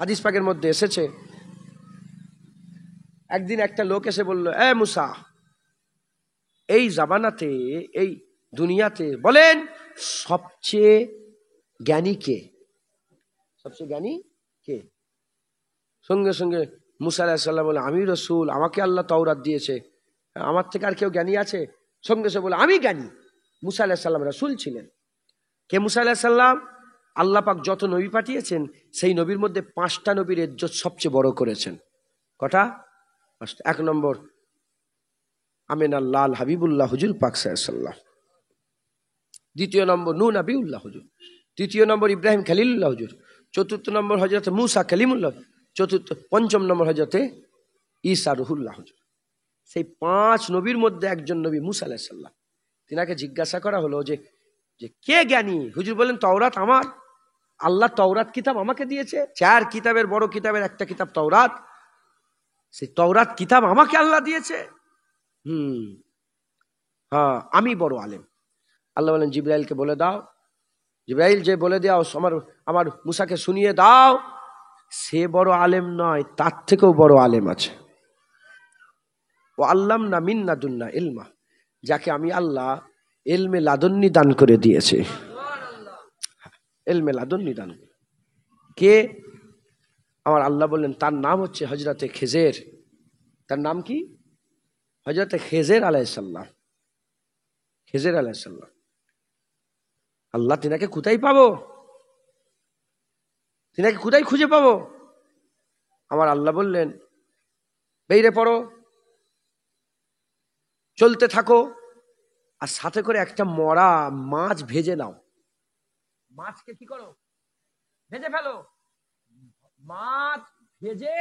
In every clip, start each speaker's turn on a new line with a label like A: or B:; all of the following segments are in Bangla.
A: হাদিস পাকের মধ্যে এসেছে, একদিন একটা লোক এসে বলল, এ মুসা, এই জামানাতে, এই দুনিয়াতে বলেন সবচেয়ে জ্ঞানী কে? সবচেয়ে জ্ঞানী কে? সঙ্গে সঙ্গে মুসা আলাইহিস সালাম বলে, আমি রাসূল, আমাকে আল্লাহ তাওরাত দিয়েছে, আমার থেকে আর কেউ জ্ঞানী আছে? সঙ্গে সঙ্গে বলে, আমি জ্ঞানী। মুসা আলাইহিস সালাম রাসূল ছিলেন। কে মুসা আলাইহিস সালাম? আল্লাহ পাক যত নবী পাঠিয়েছেন সেই নবীর মধ্যে 5টা নবীর ইজ্জত সবচেয়ে বড় করেছেন। কটা? 5টা। 1 নম্বর আমিনাল লাল হাবিবুল্লাহ হুজুর পাক সাল্লাল্লাহু। দ্বিতীয় নম্বর নূহ নবিউল্লাহ হুজুর। তৃতীয় নম্বর ইব্রাহিম খলিলুল্লাহ হুজুর। চতুর্থ নম্বর হযরত মূসা কালিমুল্লাহ। পঞ্চম নম্বর হযরত ঈসা রুহুল্লাহ হুজুর। সেই 5 নবীর মধ্যে একজন নবী মূসা আলাইহিস সালাম। তিনাকে জিজ্ঞাসা করা হলো যে কে জ্ঞানী? হুজুর বলেন, তাওরাত আমার। আল্লাহ তাওরাত কিতাব আমাকে দিয়েছে। 4 কিতাবের বড় কিতাবের একটা কিতাব তাওরাত। সেই তাওরাত কিতাব আমাকে আল্লাহ দিয়েছে। হ্যাঁ, আমি বড় আলেম। আল্লাহ বলেন, জিবরাইলকে বলে দাও, জিবরাইল যে বলে দাও আমার মুসাকে শুনিয়ে দাও, সে বড় আলেম নয়, তার থেকেও বড় আলেম আছে। ও আল্লামনা মিন লাদুন্না ইলমা, যাকে আমি আল্লাহ ইলমে লাদুন্নি দান করে দিয়েছি। ইলমে লাদুন্নি দান। কে? আমার আল্লাহ বললেন তার নাম হচ্ছে হযরতে খেজের। তার নাম কি? হযরতে খেজের আলাইহিস সালাম। খেজের আলাইহিস সালাম। আল্লাহ তিনাকে কোথায় পাবো? তিনাকে কোথায় খুঁজে পাবো? আমার আল্লাহ বললেন, বেরিয়ে পড়ো, চলতে থাকো, আর সাথে করে একটা মরা মাছ ভেজে নাও। মাছকে কি করো? ভেজে ফেলো। মাছ ভেজে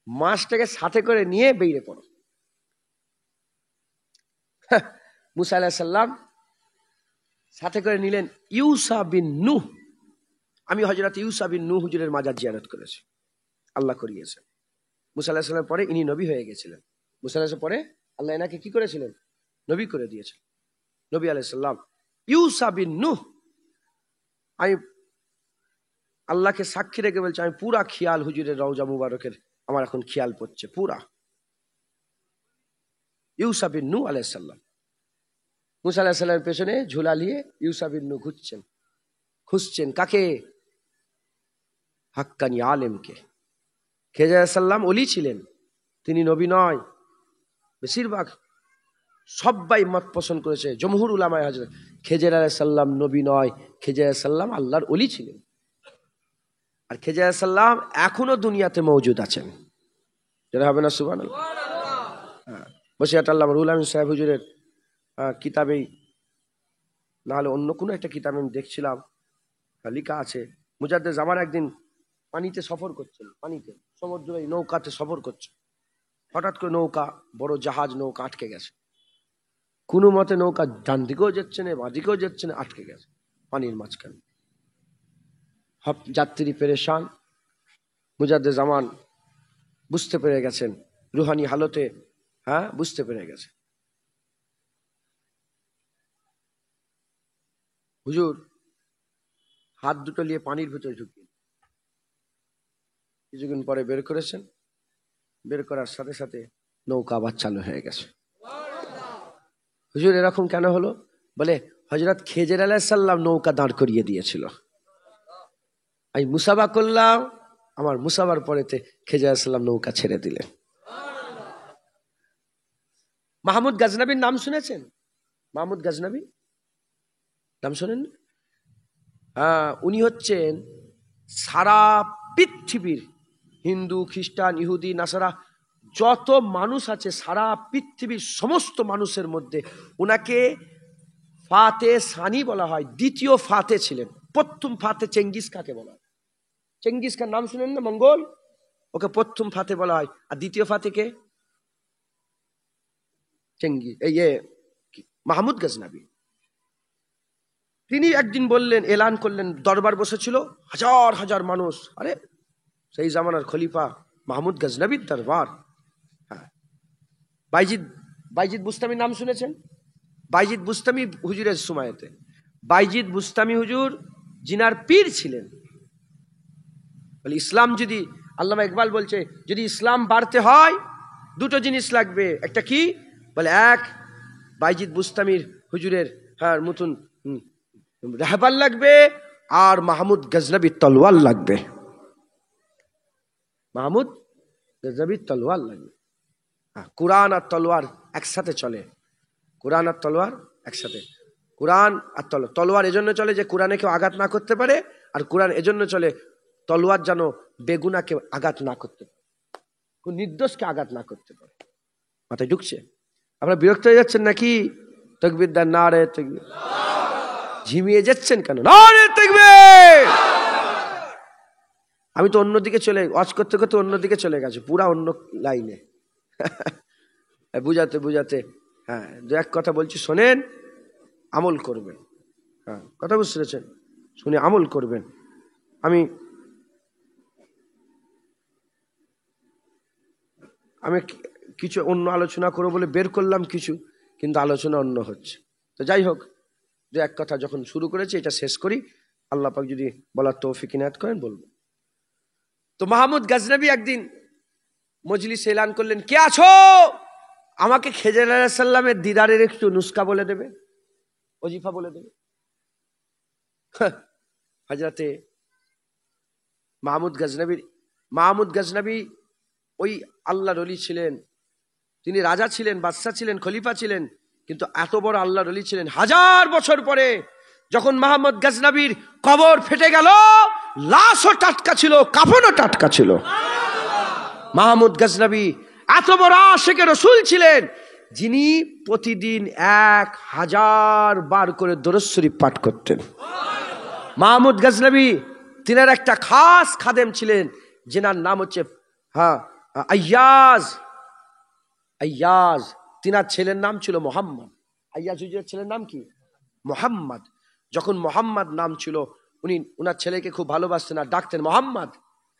A: মাছটাকে সাথে করে নিয়ে বেরিয়ে পড়ো। মুসা আলাইহিস সালাম সাথে করে নিলেন ইউসা বিন নূহ। আমি হযরত ইউসা বিন নূহ হুজুরের মাজার জিয়ারত করেছি, আল্লাহ করিয়েছেন। মুসা আলাইহিস সালামের পরে ইনি নবী হয়ে গেছিলেন। মুসা আলাইহিস সালামের পরে আল্লাহ এনাকে কি করেছিলেন? নবী করে দিয়েছেন। নবী আলাইহিস সালাম ইউসা বিন নূহ। আমি আল্লাহকে সাক্ষী রেখে বলছি, আমি পুরা খেয়াল হুজুরের রওজা মুবারকের আমার এখন খেয়াল পড়ছে পুরা। ইউসা বিন নূহ আলাইহিস সালাম মুসা আলাইহিস সালামের পেছনে ঝুলা নিয়ে ইউসা বিন নূহ খুঁজছেন কাকে? হাক্কানি আলেমকে। খেজর আলাইহিস সালাম ওলি ছিলেন, তিনি নবী নয়। বেশিরভাগ সবাই মত পোষণ করেছে, জমহুর উলামায়ে হযরত খেজর আলাইহিস সালাম নবী নয়, খেজর আলাইহিস সালাম আল্লাহর ওলি ছিলেন। আর খেজর আলাইহিস সালাম এখনো দুনিয়াতে মওজুদ আছেন। যারা হবে না সুবহানাল্লাহ। বসিয়াত আল্লামা রুহুল আমিন সাহেব হুজুরের কিতাবেই, নাহলে অন্য কোনো একটা কিতাবে আমি দেখছিলাম লেখা আছে, মুজাদ্দেদ জামান একদিন পানিতে সফর করছেন, পানিতে সমুদ্রে নৌকাতে সফর করছে। হঠাৎ করে নৌকা, বড় জাহাজ নৌকা আটকে গেছে। কোনো মতে নৌকা ডান দিকেও যাচ্ছে না, বাঁ দিকেও যাচ্ছে না, আটকে গেছে পানির মাঝখানে। যাত্রী পেরেশান। মুজাদ্দেদ জামান বুঝতে পেরে গেছেন, রুহানি হালতে বুঝতে পেরে গেছে। হুজুর হাত দুটো নিয়ে পানির ভিতরে ঢুকিয়ে কিছুক্ষণ পরে বের করেছেন। বের করার সাথে সাথে নৌকা আবার চালু হয়ে গেছে। হুজুর এরকম কেন হলো? বলে হযরত খেজর আলাইহিস সালাম নৌকা দাঁড় করিয়ে দিয়েছিল। আমি মুসাবা করলাম, আমার মুসাবার পরেতে খেজর আলাইহিস সালাম নৌকা ছেড়ে দিলেন। মাহমুদ গজনবীর নাম শুনেছেন? মাহমুদ গজনবী নাম শোনেন? উনি হচ্ছেন সারা পৃথিবীর হিন্দু, খ্রিস্টান, ইহুদি, নাসারা যত মানুষ আছে সারা পৃথিবীর সমস্ত মানুষের মধ্যে উনাকে ফাতে সানি বলা হয়। দ্বিতীয় ফাতে ছিলেন। প্রথম ফাতে চেঙ্গিস খাকে বলা হয়। চেঙ্গিস খান নাম শুনেন না? মঙ্গল, ওকে প্রথম ফাতে বলা হয়। আর দ্বিতীয় ফাতে কে? মাহমুদ গজনবী। তিনি একদিন বললেন, এলান করলেন, দরবার বসেছিল হাজার হাজার মানুষ, আরে সেই জামানার খলিফা মাহমুদ গজনবীর দরবার। বাইজিদ বুস্তামির নাম শুনেছেন? বাইজিদ বুস্তামি হুজুরের সময়েতে বাইজিদ বুস্তামি হুজুর জিনার পীর ছিলেন। বলে ইসলাম যদি, আল্লামা ইকবাল বলছে, যদি ইসলাম বাড়তে হয় দুটো জিনিস লাগবে। একটা কি বলে, এক বাইজিদ বুস্তামির হুজুরের মতন রাহবার লাগবে, আর মাহমুদ গজনবীর তলোয়ার লাগবে। মাহমুদ গজনবীর তলোয়ার লাগবে। কোরআন আর তলোয়ার একসাথে চলে, কোরআন আর তলোয়ার একসাথে। কোরআন আর তলোয়ার এজন্য চলে যে কোরআনে কেউ আঘাত না করতে পারে, আর কোরআন এজন্য চলে তলোয়ার যেন বেগুনাকে আঘাত না করতে পারে, কোন নির্দোষকে আঘাত না করতে পারে। মাথায় ঢুকছে? আপনারা বিরক্ত হয়ে যাচ্ছেন নাকি? তাকবীর দেন, নারে তাকবীর। ঝিমিয়ে যাচ্ছেন কেন? নারে তাকবীর। আমি তো অন্যদিকে চলে, ওয়াজ করতে করতে অন্যদিকে চলে গেছে, পুরা অন্য লাইনে। বুঝাতে বুঝাতে দু এক কথা বলছি, শোনেন, আমল করবেন। কথা বুঝতে পেরেছেন? শুনে আমল করবেন। আমি কিছু অন্য আলোচনা করবো বলে বের করলাম কিছু, কিন্তু আলোচনা অন্য হচ্ছে। তো যাই হোক, দু এক কথা যখন শুরু করেছি এটা শেষ করি, আল্লাহ পাক যদি বলার তৌফিক ইনায়াত করেন বলবো। তো মাহমুদ গজনবী একদিন মজলিসে এলান করলেন, কে আছো, আমাকে খেজর আলাইহিস সালামের দিদারের একটু নুস্খা বলে দেবে, ওজিফা বলে দেবে। হযরতে মাহমুদ গজনবী ওই আল্লাহর ওলি ছিলেন, তিনি রাজা ছিলেন, বাদশা ছিলেন, খলিফা ছিলেন, কিন্তু এত বড় আল্লাহর ওলি ছিলেন। 1000 বছর পরে যখন মাহমুদ গজনবীর কবর ফেটে গেল, লাশও টাটকা ছিল, কাফনও টাটকা ছিল। মাহমুদ গজনবী এত বড় আশিকে রাসূল ছিলেন, যিনি প্রতিদিন 1000 বার করে দরুদ শরীফ পাঠ করতেন। মাহমুদ গজনবী তিনার একটা খাস খাদেম ছিলেন, যিনার নাম হচ্ছে আইয়াজ। তিনার ছেলের নাম ছিল মোহাম্মদ। আইয়াজ হুজুরের ছেলের নাম কি? মোহাম্মদ। যখন মোহাম্মদ নাম ছিল, উনি উনার ছেলেকে খুব ভালোবাসতেন আর ডাকতেন, মোহাম্মদ,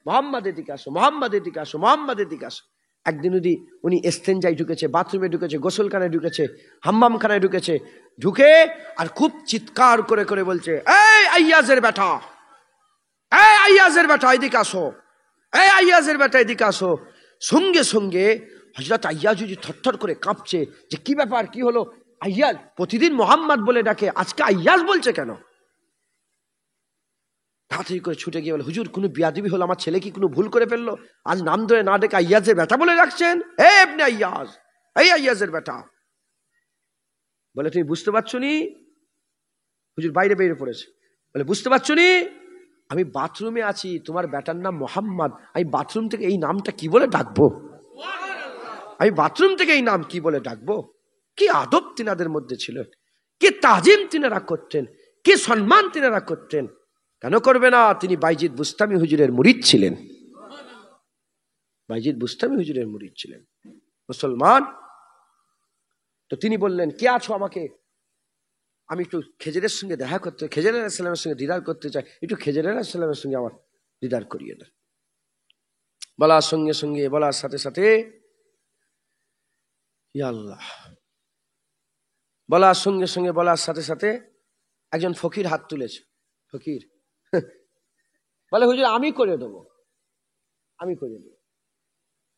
A: মোহাম্মদ এদিকে আসো, মোহাম্মদ এদিকে আসো, মোহাম্মদ এদিকে আসো। একদিন উনি ইস্তেঞ্জায় ঢুকেছে, বাথরুমে ঢুকেছে, গোসলখানায় ঢুকেছে, হাম্মামখানায় ঢুকেছে, ঢুকে আর খুব চিৎকার করে করে বলছে, এই আইয়াজের বেটা, এই আইয়াজের বেটা এদিকে আসো, এই আইয়াজের বেটা এদিকে আসো। সঙ্গে সঙ্গে হযরত আইয়াজ থরথর করে কাঁপছে, যে কি ব্যাপার, কি হলো? আইয়াজ প্রতিদিন মোহাম্মদ বলে ডাকে, আজকে আইয়াজ বলছে কেন? তাড়াতাড়ি করে ছুটে গিয়ে বলে, হুজুর কোনো বিয়াদবি হলো, আমার ছেলে কি কোনো ভুল করে ফেললো? আজ নাম ধরে না ডেকে আইয়াজের বেটা বলে রাখছেন। এই আপনি আইয়াজ, এই আইয়াজের বেটা। বলে, তুমি বুঝতে পারছো নি? হুজুর বাইরে বেরিয়ে পড়েছে। বলে, বুঝতে পারছো নি? আমি বাথরুমে আছি, তোমার বেটার নাম মোহাম্মদ, আমি বাথরুম থেকে এই নামটা কি বলে ডাকবো? আমি বাথরুম থেকে এই নাম কি বলে ডাকবো? কি আদব তিনাদের মধ্যে ছিল, কি তাজিম তিনারা করতেন, কি সম্মান তিনারা করতেন। কেন করবে না? তিনি বাইজিদ বুস্তামি হুজুরের মুরিদ ছিলেন। বাইজিদ বুস্তামি হুজুরের মুরিদ ছিলেন, মুসলমান। তো তিনি বললেন, কে আছো, আমাকে, আমি একটু খেজরের সঙ্গে দেখা করতে, খেজর আলাইহিস সালামের সঙ্গে দিদার করতে চাই, একটু খেজর আলাইহিস সালামের সঙ্গে আমার দিদার করিয়ে দেন। বলার সঙ্গে সঙ্গে, বলার সাথে সাথে, ইয়া আল্লাহ, বলার সঙ্গে সঙ্গে, বলার সাথে সাথে একজন ফকির হাত তুলেছে। ফকির বলে, হুজুর আমি করে দেবো, আমি করে দেবো।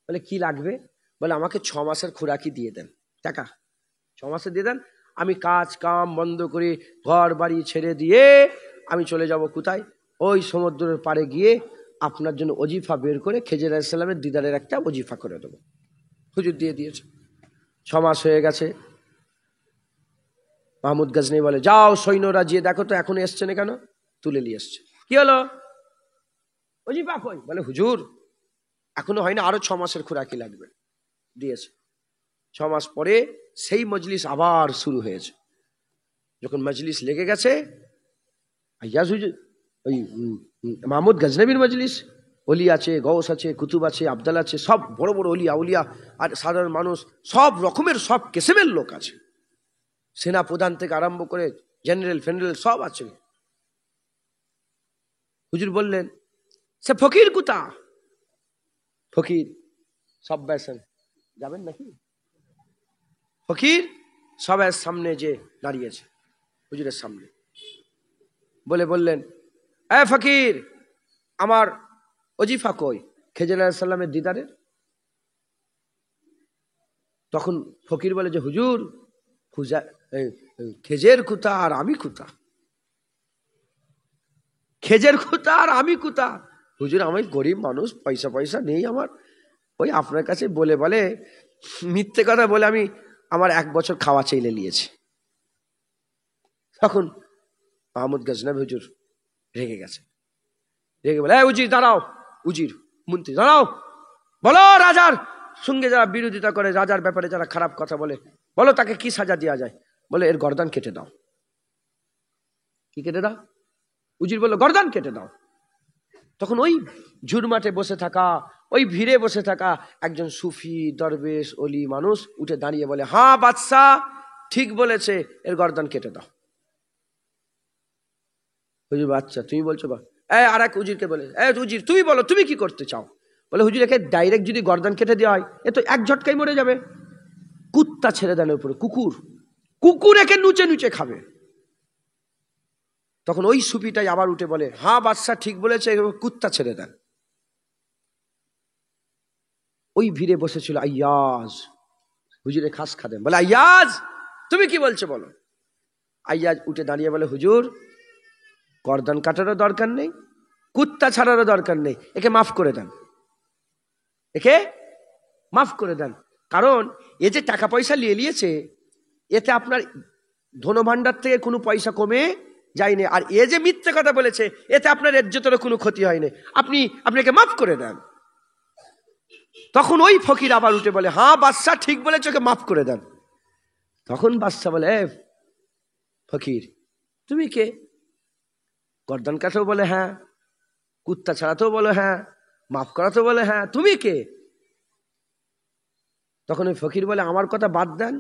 A: বলে, কি লাগবে? বলে, আমাকে 6 মাসের খোরাকি দিয়ে দেন, টাকা 6 মাসে দিয়ে দেন, আমি কাজ কাম বন্ধ করে ঘর বাড়ি ছেড়ে দিয়ে আমি চলে যাব কোথায়? ওই সমুদ্রের পাড়ে গিয়ে আপনার জন্য ওজিফা বের করে খেজর আলাইহিস সালামের দিদারের একটা ওজিফা করে দেবো। হুজুর দিয়ে দিয়েছে। 6 মাস হয়ে গেছে। মাহমুদ গজনবী বলে, যাও সৈন্যরা গিয়ে দেখো তো এখনো এসছে না কেন? তুলে নিয়ে এসছে। কি হলো? ওজিফা কই? বলে, হুজুর এখনো হয়নি, আরো 6 মাসের খোরাকি লাগবে। দিয়েছে। 6 মাস পরে সেই মজলিস আবার শুরু হয়েছে। যখন মজলিস লেগে গেছে, আইয়াজ হুজুর, ওই মাহমুদ গজনবীর মজলিস, অলি আছে, গৌস আছে, কুতুব আছে, আবদাল আছে, সব বড় বড় অলি আউলিয়া আর সাধারণ মানুষ, সব রকমের, সব কিসমের লোক আছে। সেনা প্রধান থেকে আরম্ভ করে জেনারেল ফেনারেল সব আছে। হুজুর বললেন, সে ফকির কুতা? ফকির সব বেসন যাবেন নাকি? ফকির সবার সামনে যে দাঁড়িয়েছে, হুজুরের সামনে, বললেন, এ ফকির, আমার অজিফা কই? খেজর আলাইহিস সালামের দিদারে। তখন ফকির বলে যে হুজুর, খেজের কুতা আর আমি কুতা, খেজের কুতা আর আমি কুতা। হুজুর আমি গরিব মানুষ, পয়সা নেই আমার, ওই আপনার কাছে বলে বলে মিথ্যে কথা বলে আমি আমার 1 বছর খাওয়া চাইলে নিয়েছি। তখন মাহমুদ গজনবী হুজুর রেগে গেছে, রেগে বলে উজির দাঁড়াও, উজির মন্ত্রী দাঁড়াও, বলো রাজার সঙ্গে যারা বিরোধিতা করে, রাজার ব্যাপারে যারা খারাপ কথা বলে, বলো তাকে কি সাজা দেওয়া যায়। বলে এর গর্দান কেটে দাও। কি কেটে দাও? উজির বলল গর্দান কেটে দাও। তখন ওই ঝুরমাটে বসে থাকা, ওই ভিড়ে বসে থাকা একজন সুফি দরবেশ অলি মানুষ উঠে দাঁড়িয়ে বলে, হ্যাঁ বাদশাহ ঠিক বলেছে, এর গর্দান কেটে দাও। হুজুর আচ্ছা তুমি বলছো বা? আর এক উজিরকে বলে, উজির তুমি বলো, তুমি কি করতে চাও? বলে হুজুর একে ডাইরেক্ট যদি গর্দান কেটে দেওয়া হয় এ তো এক ঝটকাই মরে যাবে। কুত্তা ছেড়ে দেন উপরে, কুকুর একে নুচে নুচে খাবে। তখন ওই সুফিটাই আবার উঠে বলে, হ্যাঁ বাদশাহ ঠিক বলেছে, কুত্তা ছেড়ে দেন। ওই ভিড়ে বসেছিল আইয়াজ, হুজুরে খাস খাদেম। বলে আইয়াজ তুমি কি বলছো বলো। আইয়াজ উঠে দাঁড়িয়ে বলে, হুজুর গর্দান কাটারও দরকার নেই, কুত্তা ছাড়ারও দরকার নেই, একে মাফ করে দেন, একে মাফ করে দেন। কারণ এ যে টাকা পয়সা নিয়েছে, এতে আপনার ধনভাণ্ডার থেকে কোনো পয়সা কমে যায়নি, আর এ যে মিথ্যে কথা বলেছে এতে আপনার ইজ্জতের কোনো ক্ষতি হয়নি, আপনাকে মাফ করে দেন। তখন ওই ফকির আবার উঠে বলে, হ্যাঁ বাদশাহ ঠিক বলেছে, ওকে মাফ করে দেন। তখন বাদশাহ বলে, ফকির তুমি কে? গর্দান কাটাও বলে হ্যাঁ, কুত্তা ছাড়াতেও বলে হ্যাঁ, মাফ করাতেও বলে হ্যাঁ, তুমি কে? তখন ওই ফকির বলে, আমার কথা বাদ দেন,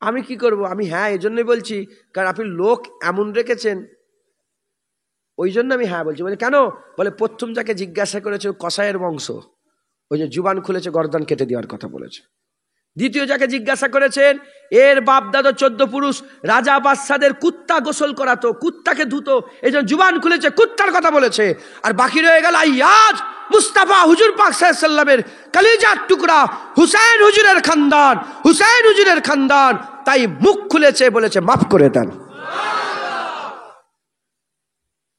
A: আমি কি করব? আমি হ্যাঁ এজন্যই বলছি কারণ আপনি লোক এমন রেখেছেন, ওই জন্য আমি হ্যাঁ বলছি। বলে কেন? বলে প্রথম যাকে জিজ্ঞাসা করেছে কসাইয়ের বংশ, ওই যে জুবান খুলেছে গর্দান কেটে দেওয়ার কথা বলেছে। দ্বিতীয় যাকে জিজ্ঞাসা করেছেন এর বাপ দাদা 14 পুরুষ রাজা বাদশাদের কুত্তা গোসল করাতো, কুত্তাকে ধুতো, এই জন্য জুবান খুলেছে, কুত্তার কথা বলেছে। আর বাকি রয়ে গেল আইয়াজ, মুস্তাফা হুজুর পাক সাল্লাল্লাহু আলাইহি ওয়াসাল্লামের কলিজার টুকরা হুসাইন হুজুরের খানদান, হুসাইন হুজুরের খানদান, তাই মুখ খুলেছে, বলেছে মাফ করে দেন।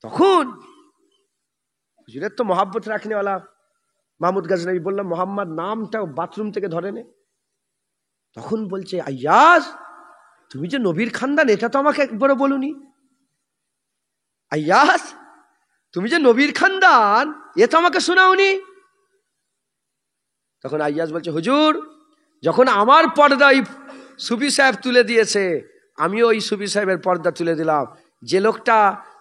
A: তখন হুজুরের তো মহাব্বত রাখনেওয়ালা মাহমুদ গজনবী, বললাম মোহাম্মদ নামটাও বাথরুম থেকে ধরে নে। তখন বলছে, আইয়াজ তুমি যে নবীর খানদান এটা তো আমাকে একবারও বলুনি। আইয়াজ তুমি যে নবীর খানদান এ তো আমাকে শোনাওনি। তখন আইয়াজ বলছে, হুজুর যখন আমার পর্দায় সুফি সাহেব তুলে দিয়েছে, আমিও ওই সুফি সাহেবের পর্দা তুলে দিলাম। যে লোকটা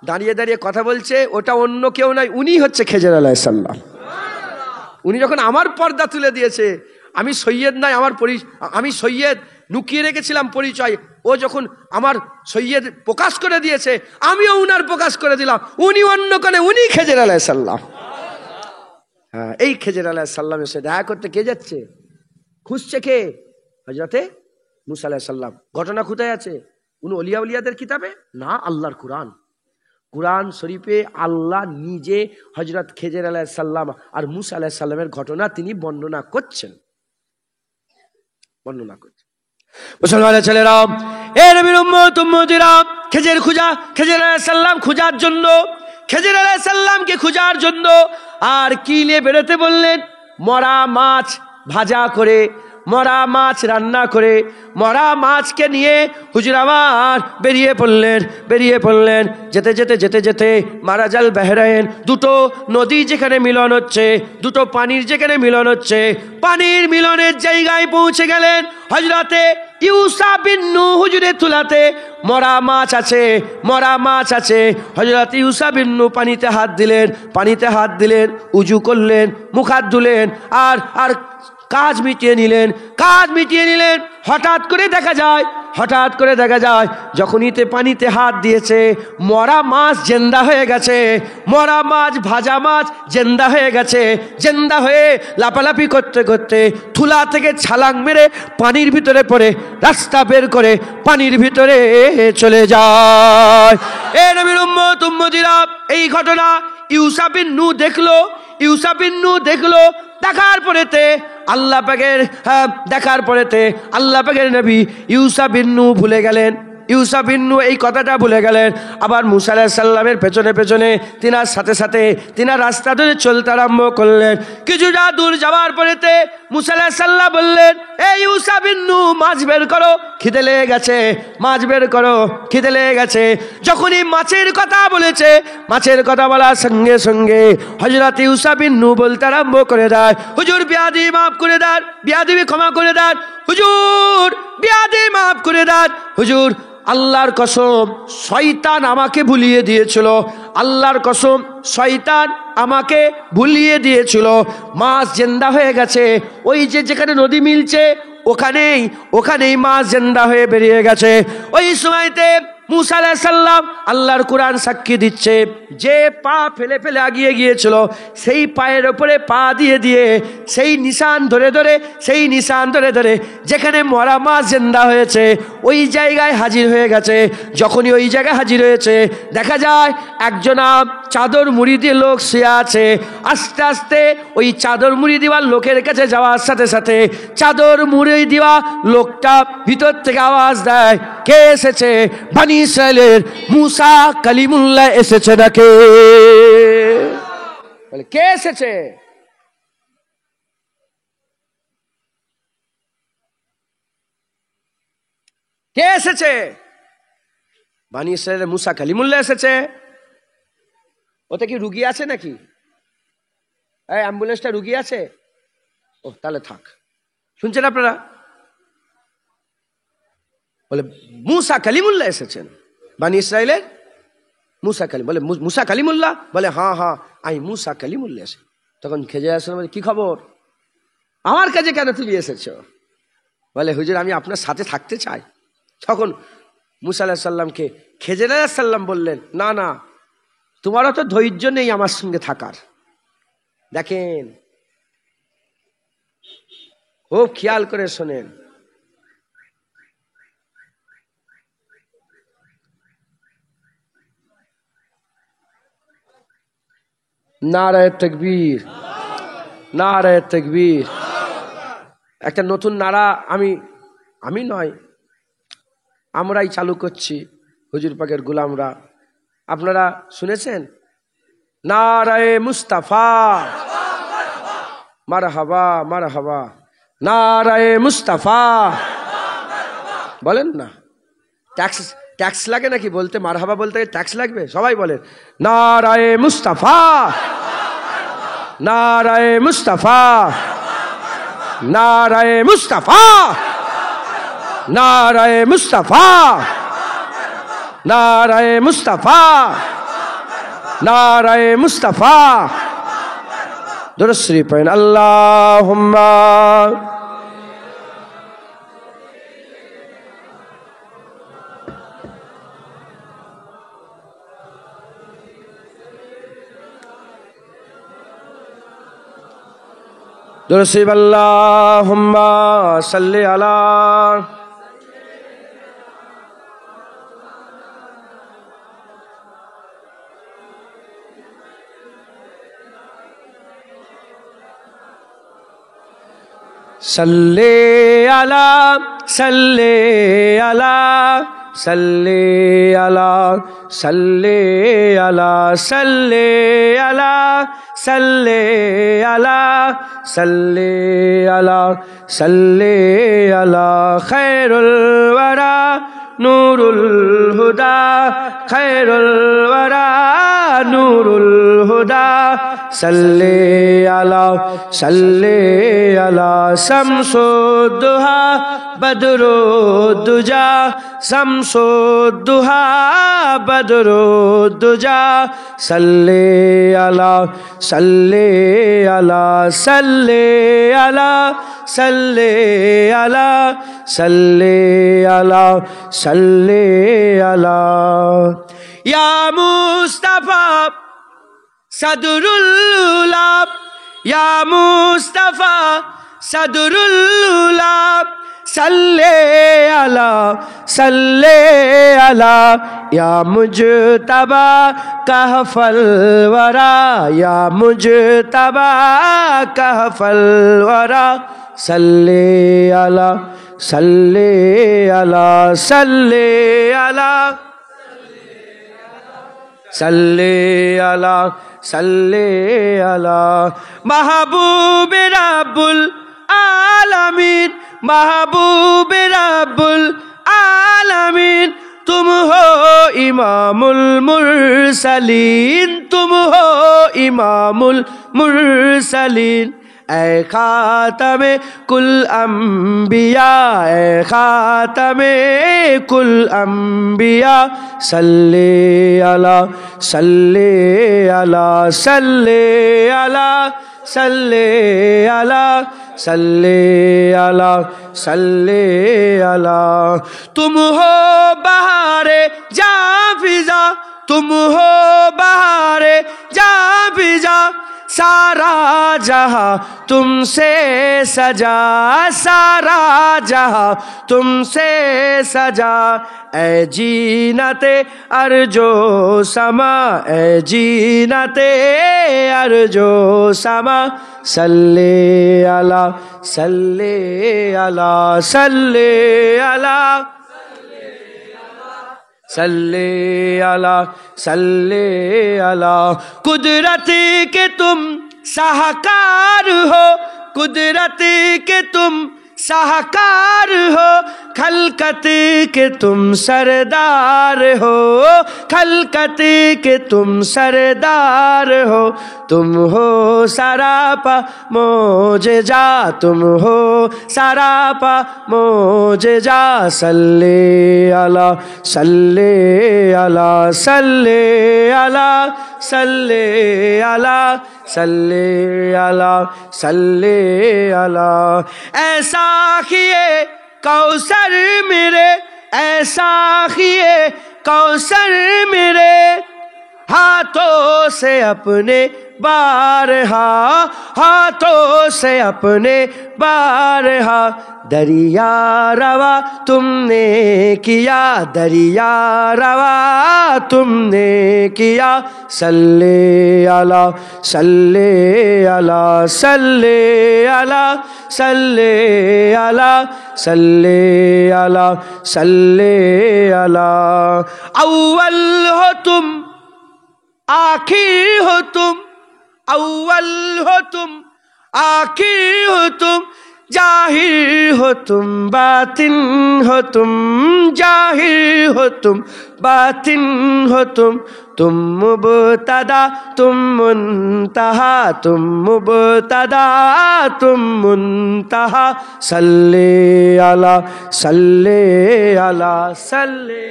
A: দাঁড়িয়ে দাঁড়িয়ে কথা বলছে ওটা অন্য কেউ নয়, উনি হচ্ছে খেজর আলাইহিস সালাম। উনি যখন আমার পর্দা তুলে দিয়েছে, আমি সৈয়দ নাই, আমি সৈয়দ লুকিয়ে রেখেছিলাম পরিচয়, ও যখন আমার সৈয়দ প্রকাশ করে দিয়েছে আমিও উনার প্রকাশ করে দিলাম। উনি অন্য কোনে, উনি খেজর আলাইহিস সালাম। হ্যাঁ, এই খেজর আলাইহিস সালামের সাথে দেখা করতে কে যাচ্ছে? খুঁজছে কে? হযরতে মুসা আলাইহিস সালাম। ঘটনা কোথায় আছে? উনি ওলিয়া উলিয়াদের কিতাবে না, আল্লাহর কুরআন শরীফে আল্লাহ নিজে হযরত খেজর আলাইহিস সালাম আর মুসা আলাইহিস সালামের ঘটনা তিনি বর্ণনা করছেন। মুসলমানের ছেলেরা, এ নবীর উম্মত উম্মতিরা, খেজর আলাইহিস সালাম খোঁজার জন্য, খেজর আলাইহিস সালামকে খোঁজার জন্য আর কি নিয়ে বেরোতে বললেন? মরা মাছ ভাজা করে, মরা মাছ রান্না করে, মরা মাছকে নিয়ে হুজুর আমার বেরিয়ে পড়লেন। যেতে মারাজাল বাহরাইন, দুটো নদী যেখানে মিলন হচ্ছে, দুটো পানির যেখানে মিলন হচ্ছে, পানির মিলনের জায়গায় পৌঁছে গেলেন। হযরতে ইউসা বিন নূহ হুজুরের তুলাতে মরা মাছ আছে। হযরত ইউসা বিন নূহ পানিতে হাত দিলেন, উজু করলেন, মুখ হাত ধুলেন, আর কাজ মিটিয়ে নিলেন। হঠাৎ করে দেখা যায় যখনই পানিতে হাত দিয়েছে মরা মাছ জেন্দা হয়ে গেছে, মরা মাছ ভাজা মাছ জেন্দা হয়ে লাপালাপি করতে থুলা থেকে ছালাং মেরে পানির ভিতরে পড়ে রাস্তা বের করে পানির ভিতরে চলে যায়। এ নবীর উম্মত উম্মতিরা, এই ঘটনা ইউসা বিন নূহ দেখলো। ইউসা বিন নূহ দেখলো, দেখার পরেতে আল্লাহ পাকের নবী ইউসা বিন নূহ ভুলে গেলেন। ইউসা বিন নূহ এই কথাটা ভুলে গেলেন। আবার মুসা আলাইহিস সালামের পেছনে পেছনে তিনার সাথে সাথে তিনার রাস্তা ধরে চলতে আরম্ভ করলেন। কিছুটা দূর যাওয়ার পরেতে মুসা আলাইহিস সালাম বললেন, এই ইউসা বিন নূহ, মাছ বের করো, খিদে লেগে গেছে, মাছ বের করো, খিদে লেগে গেছে। যখনই মাছের কথা বলেছে, মাছের কথা বলার সঙ্গে সঙ্গে হযরত ইউসা বিন নূহ বলতে আরম্ভ করে দেয়, হুজুর বিয়াদি মাফ করে দেন, বিয়াদিবি ক্ষমা করে দেন, হুজুর বিয়াদি মাফ করে দেন। হুজুর আল্লাহর কসম শয়তান আমাকে ভুলিয়ে দিয়েছিল, আল্লাহর কসম শয়তান আমাকে ভুলিয়ে দিয়েছিল। মাছ জিন্দা হয়ে গেছে, ওই যে যেখানে নদী মিলছে ওখানেই মাছ জিন্দা হয়ে বেরিয়ে গেছে। ওই সময়তে মুসা আলাইহিস সালাম, আল্লাহর কুরআন সাক্ষী দিচ্ছে, যে পা ফেলে ফেলে আগিয়ে গিয়েছিল সেই পায়ের ওপরে পা দিয়ে দিয়ে সেই নিশান ধরে ধরে যেখানে মরা মাছ জিন্দা হয়েছে ওই জায়গায় হাজির হয়ে গেছে। যখনই ওই জায়গায় হাজির হয়েছে, দেখা যায় একজনা চাদর মুড়ি দিয়ে লোক শুয়ে আছে। আস্তে আস্তে ওই চাদর মুড়ি দেওয়ার লোকের কাছে যাওয়ার সাথে সাথে চাদর মুড়ি দেওয়া লোকটা ভিতর থেকে আওয়াজ দেয়, কে এসেছে? বনি ইসরাইলের মুসা কালিমুল্লাহ এসেছে নাকি? বলে কে এসেছে? কে এসেছে? বনি ইসরাইলের মুসা কালিমুল্লাহ এসেছে। ওতে কি রুগী আছে নাকি? এই অ্যাম্বুলেন্সটা রুগী আছে? ও তাহলে থাক। শুনছেন আপনারা? বলে মুসা কালিমুল্লাহ এসেছেন, বনি ইসরাইলের মুসা কালিম। বলে মুসা কালিমুল্লাহ? বলে হ্যাঁ হ্যাঁ, আমি মুসা কালিমুল্লাহ এসে। তখন খেজে আসলাম, কি খবর, আমার কাছে কেন তুমি এসেছো? বলে হুজুর আমি আপনার সাথে থাকতে চাই। তখন মুসা আলাইহিস সালামকে খেজর আলাইহিস সালাম বললেন, না না, তোমারও তো ধৈর্য নেই আমার সঙ্গে থাকার। দেখেন, খুব খেয়াল করে শোনেন, নারায়ে তাকবীর, নারায়ে তাকবীর। একটা নতুন নারা আমি নয়, আমরাই চালু করছি, হুজুর পাকের গোলামরা। আপনারা শুনেছেন? নারায়ে মুস্তাফা, মারহাবা মারহাবা, নারায়ে মুস্তাফা। বলেন না, ট্যাক্স লাগে নাকি বলতে? মারহাবা বলতে ট্যাক্স লাগবে? সবাই বলেন নারায়ে মুস্তাফা, নারায়ে মুস্তাফা, নারায়ে মুস্তাফা, নারায়ে মুস্তাফা, নারায়ে মুস্তাফা, নারায়ে মুস্তাফা। দুরূদ শরীফ পড়েন, আল্লাহুম্মা দুরূদ শরীফ, আল্লাহুম্মা সাল্লি আলা सल्ले अला सल्ले अला सल्ले अला सल्ले अला सल्ले अला सल्ले अला सल्ले अला सल्ले अला खैरुल वरा नूरुल हुदा खैरुल वरा नूरुल हुदा सल्ले अला शम्सुद्दुहा बदरुद्दुजा शम्सुद्दुहा बदरुद्दुजा सल्ले अला सल्ले अला सल्ले अला सल्ले अला सल्ले अला सल्ले अला या मुस्तफा सदरुल्लाह या मुस्तफा सदरुल्लाह صلی علی صلی علی یا مجتبی کہف الورا یا مجتبی کہف الورا صلی علی صلی علی صلی علی صلی علی صلی علی محبوب رب العالمین محبوب رب العالمین تم ہو امام المرسلین تم ہو امام المرسلین اے خاتم کل انبیاء اے خاتم کل انبیاء صلی علی صلی علی صلی علی صلی علی صلی علی صلی علی تم ہو بہار جاں فضا تم ہو بہار جاں فضا سارا جہاں تم سے سجا سارا جہاں تم سے سجا اے جینت ارجو سما اے جینت ارجو سما صلی علی صلی علی صلی علی صلی علی صلی علی قدرت کے تم شاہکار ہو قدرت کے تم شاہکار ہو خلقت کے تم سردار ہو خلقت کے تم سردار ہو تم ہو سراپا معجزہ تم ہو سراپا معجزہ صلی علی صلی علی صلی علی صلی علی صلی علی صلی علی ایسا کیے کوثر میرے ایسا کیے کوثر میرے ہاتھوں سے اپنے بارہا ہاتھوں سے اپنے بارہا دریا روا تم نے کیا دریا روا تم نے کیا صلی علی صلی علی صلی علی صلی علی صلی علی صلی علی اول ہو تم آخر ہو تم اول ہو تم آخر ہو تم ظاہر ہو تم باطن ہو تم ظاہر ہو تم باطن ہو تم مبتدا تم منتہا تم مبتدا تم منتہا صلی علی صلی علی صلی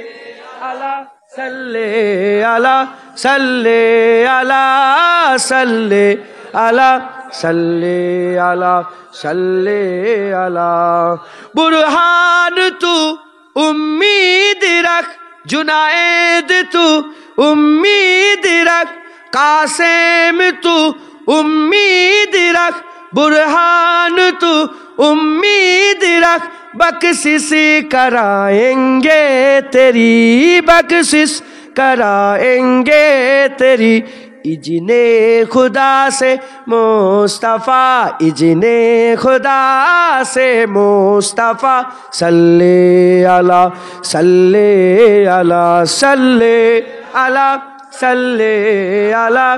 A: علی صلی علی صلی علی صلی علی صلی علی صلی علی برہان تو امید رکھ جنید تو امید رکھ قاسم تو امید رکھ برہان تو امید رکھ بخشش کرائیں گے تیری بخشش کرائیں گے تیری اذن خدا سے مصطفیٰ اذن خدا سے مصطفیٰ صلی علی صلی علی صلی علی صلی علی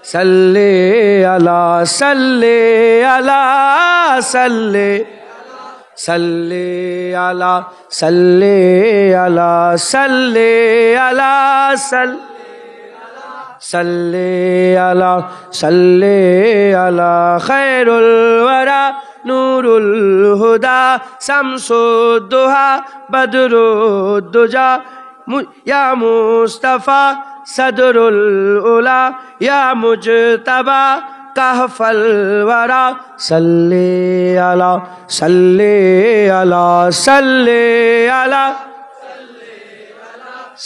A: صلی علی صلی علی صلی صلی علی صلی علی صلی علی صلی علی صلی علی خیر الورا نور الہدا شمس الضحا بدر الدجا یا مصطفیٰ صدر العلا یا مجتبی کہف الورا صلی علی صلی علی صلی علی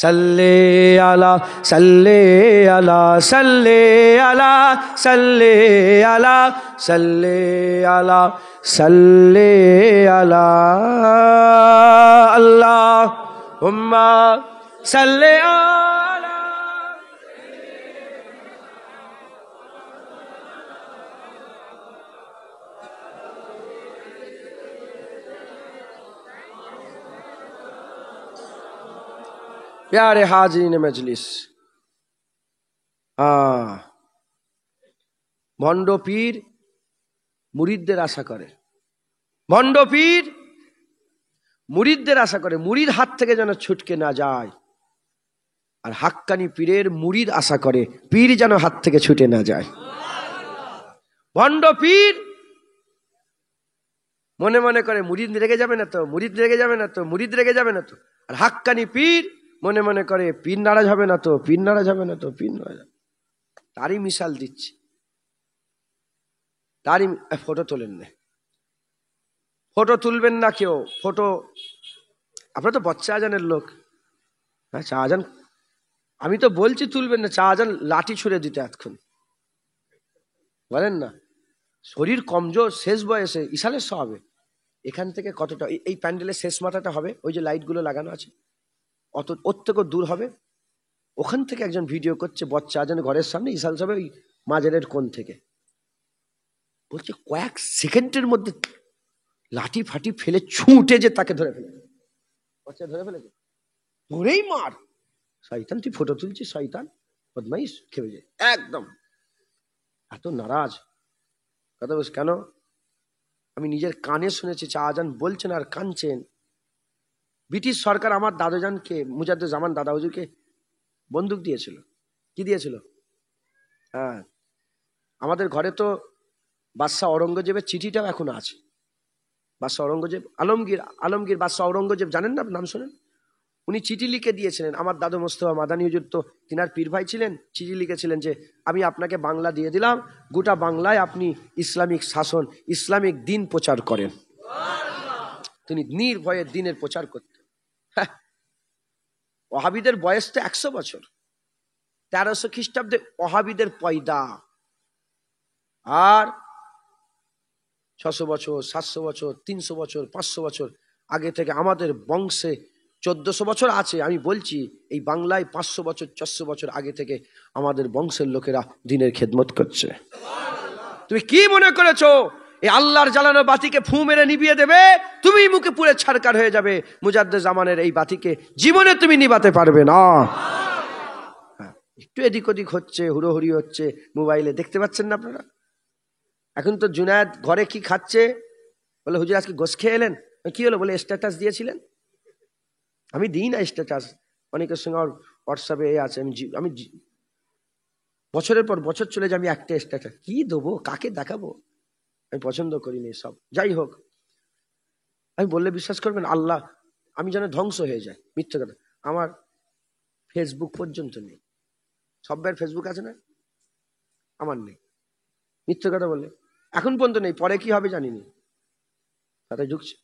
A: সাল্লে আলা সাল্লে আলা সাল্লে আলা সাল্লে আলা সাল্লে আলা সাল্লে আলা আল্লাহুম্মা সাল্লে আলা। प्यारे हाजिरीन मजलिस, ভণ্ড পীর মুরিদদের আশা করে, ভণ্ড পীর মুরিদদের আশা করে, মুরিদ হাত থেকে যেন ছুটকে না যায়। আর হাক্কানি পীরের মুরিদ আশা করে পীর যেন হাত থেকে ছুটে না যায়। ভণ্ড পীর মনে মনে করে মুরিদ রেগে যাবে না তো, মুরিদ রেগে যাবে না তো, মুরিদ রেগে যাবে না তো। আর হাক্কানি পীর মনে মনে করে পীর নারাজ হবে না তো, পীর নারাজ হবে না তো, পীর নারাজ। তারই মিশাল দিচ্ছি, তারই। ফটো তোলেন না, ফটো তুলবেন না কেউ। ফটো আপনারা তো বচ্চা আজানের লোক, হ্যাঁ চা আজান, আমি তো বলছি তুলবেন না, চা আজান লাঠি ছুড়ে দিতে এতক্ষণ বলেন না। শরীর কমজোর, শেষ বয়সে ইশালের সব হবে। এখান থেকে কতটা এই প্যান্ডেলের শেষ মাথাটা হবে, ওই যে লাইটগুলো লাগানো আছে ওর থেকেও দূর হবে। ওখান থেকে একজন ভিডিও করছে বচ্চা আজান ঘরের সামনে, ইশাল সাহেব ওই মাজারের কোণ থেকে বলছে কয়েক সেকেন্ডের মধ্যে লাঠি ফাটি ফেলে ছুটে যে তাকে ধরে ফেলেছে, বচ্চা ধরে ফেলেছে, ধরেই মার। শয়তান তুই ফটো তুলছিস, শয়তান বদমাইশ, খেপে যায় একদম, এত নারাজ। কথা বলছি কেন? আমি নিজের কানে শুনেছি চা আজান বলছেন আর কাঁদছেন। ব্রিটিশ সরকার আমার দাদাজানকে, মুজাদ্দেদ-ই-জামান দাদা হুজুরকে বন্দুক দিয়েছিল। কি দিয়েছিল? হ্যাঁ, আমাদের ঘরে তো বাদশাহ অরঙ্গজেবের চিঠিটাও এখন আছে। বাদশাহ অরঙ্গজেব, আলমগীর বাদশাহ অরঙ্গজেব, জানেন না, নাম শোনেন? উনি চিঠি লিখে দিয়েছিলেন। আমার দাদু মোস্তফা মাদানী হুজুর তো তিনার পীর ভাই ছিলেন। চিঠি লিখেছিলেন যে আমি আপনাকে বাংলা দিয়ে দিলাম, গোটা বাংলায় আপনি ইসলামিক শাসন, ইসলামিক দিন প্রচার করেন। তিনি নির্ভয়ে দিনের প্রচার করতেন। ওহাবিদের বয়স তো 100 বছর, 1300 খ্রিস্টাব্দে ওহাবিদের পয়দা। আর 600 বছর, 700 বছর, 300 বছর, 500 বছর আগে থেকে আমাদের বংশে 1400 বছর আছে। আমি বলছি এই বাংলায় 500 বছর, 400 বছর আগে থেকে আমাদের বংশের লোকেরা দিনের খেদমত করছে। তুমি কি মনে করেছো এই আল্লাহর জ্বালানো বাতিকে ফু মেরে নিভিয়ে দেবে? তুমি মুখে পুড়ে ছারকার হয়ে যাবে। মুজাদ্দেদ-ই-জামানের এই বাতিকে জীবনে তুমি নিভাতে পারবে না। একটু এদিক ওদিক হচ্ছে, হুড়োহুড়ি হচ্ছে, মোবাইলে দেখতে পাচ্ছেন না আপনারা? এখন তো জুনায়েদ ঘরে কি খাচ্ছে, বলে হুজুর আজকে গোশ খেয়ে এলেন। কি হলো? বলে স্ট্যাটাস দিয়েছিলেন। আমি দিই না স্ট্যাটাস, অনেকের সঙ্গে আমার হোয়াটসঅ্যাপে আছে। আমি বছরের পর বছর চলে যায়, আমি একটা স্ট্যাটাস কি দেবো, কাকে দেখাবো? আমি পছন্দ করিনি সব। যাই হোক, আমি বললে বিশ্বাস করবেন, আল্লাহ, আমি যেন ধ্বংস হয়ে যায়। মিথ্যে কথা, আমার ফেসবুক পর্যন্ত নেই। সব ভাইয়ের ফেসবুক আছে না? আমার নেই। মিথ্যে কথা বললে এখন পর্যন্ত নেই, পরে কি হবে জানিনি। তাতে ঢুকছে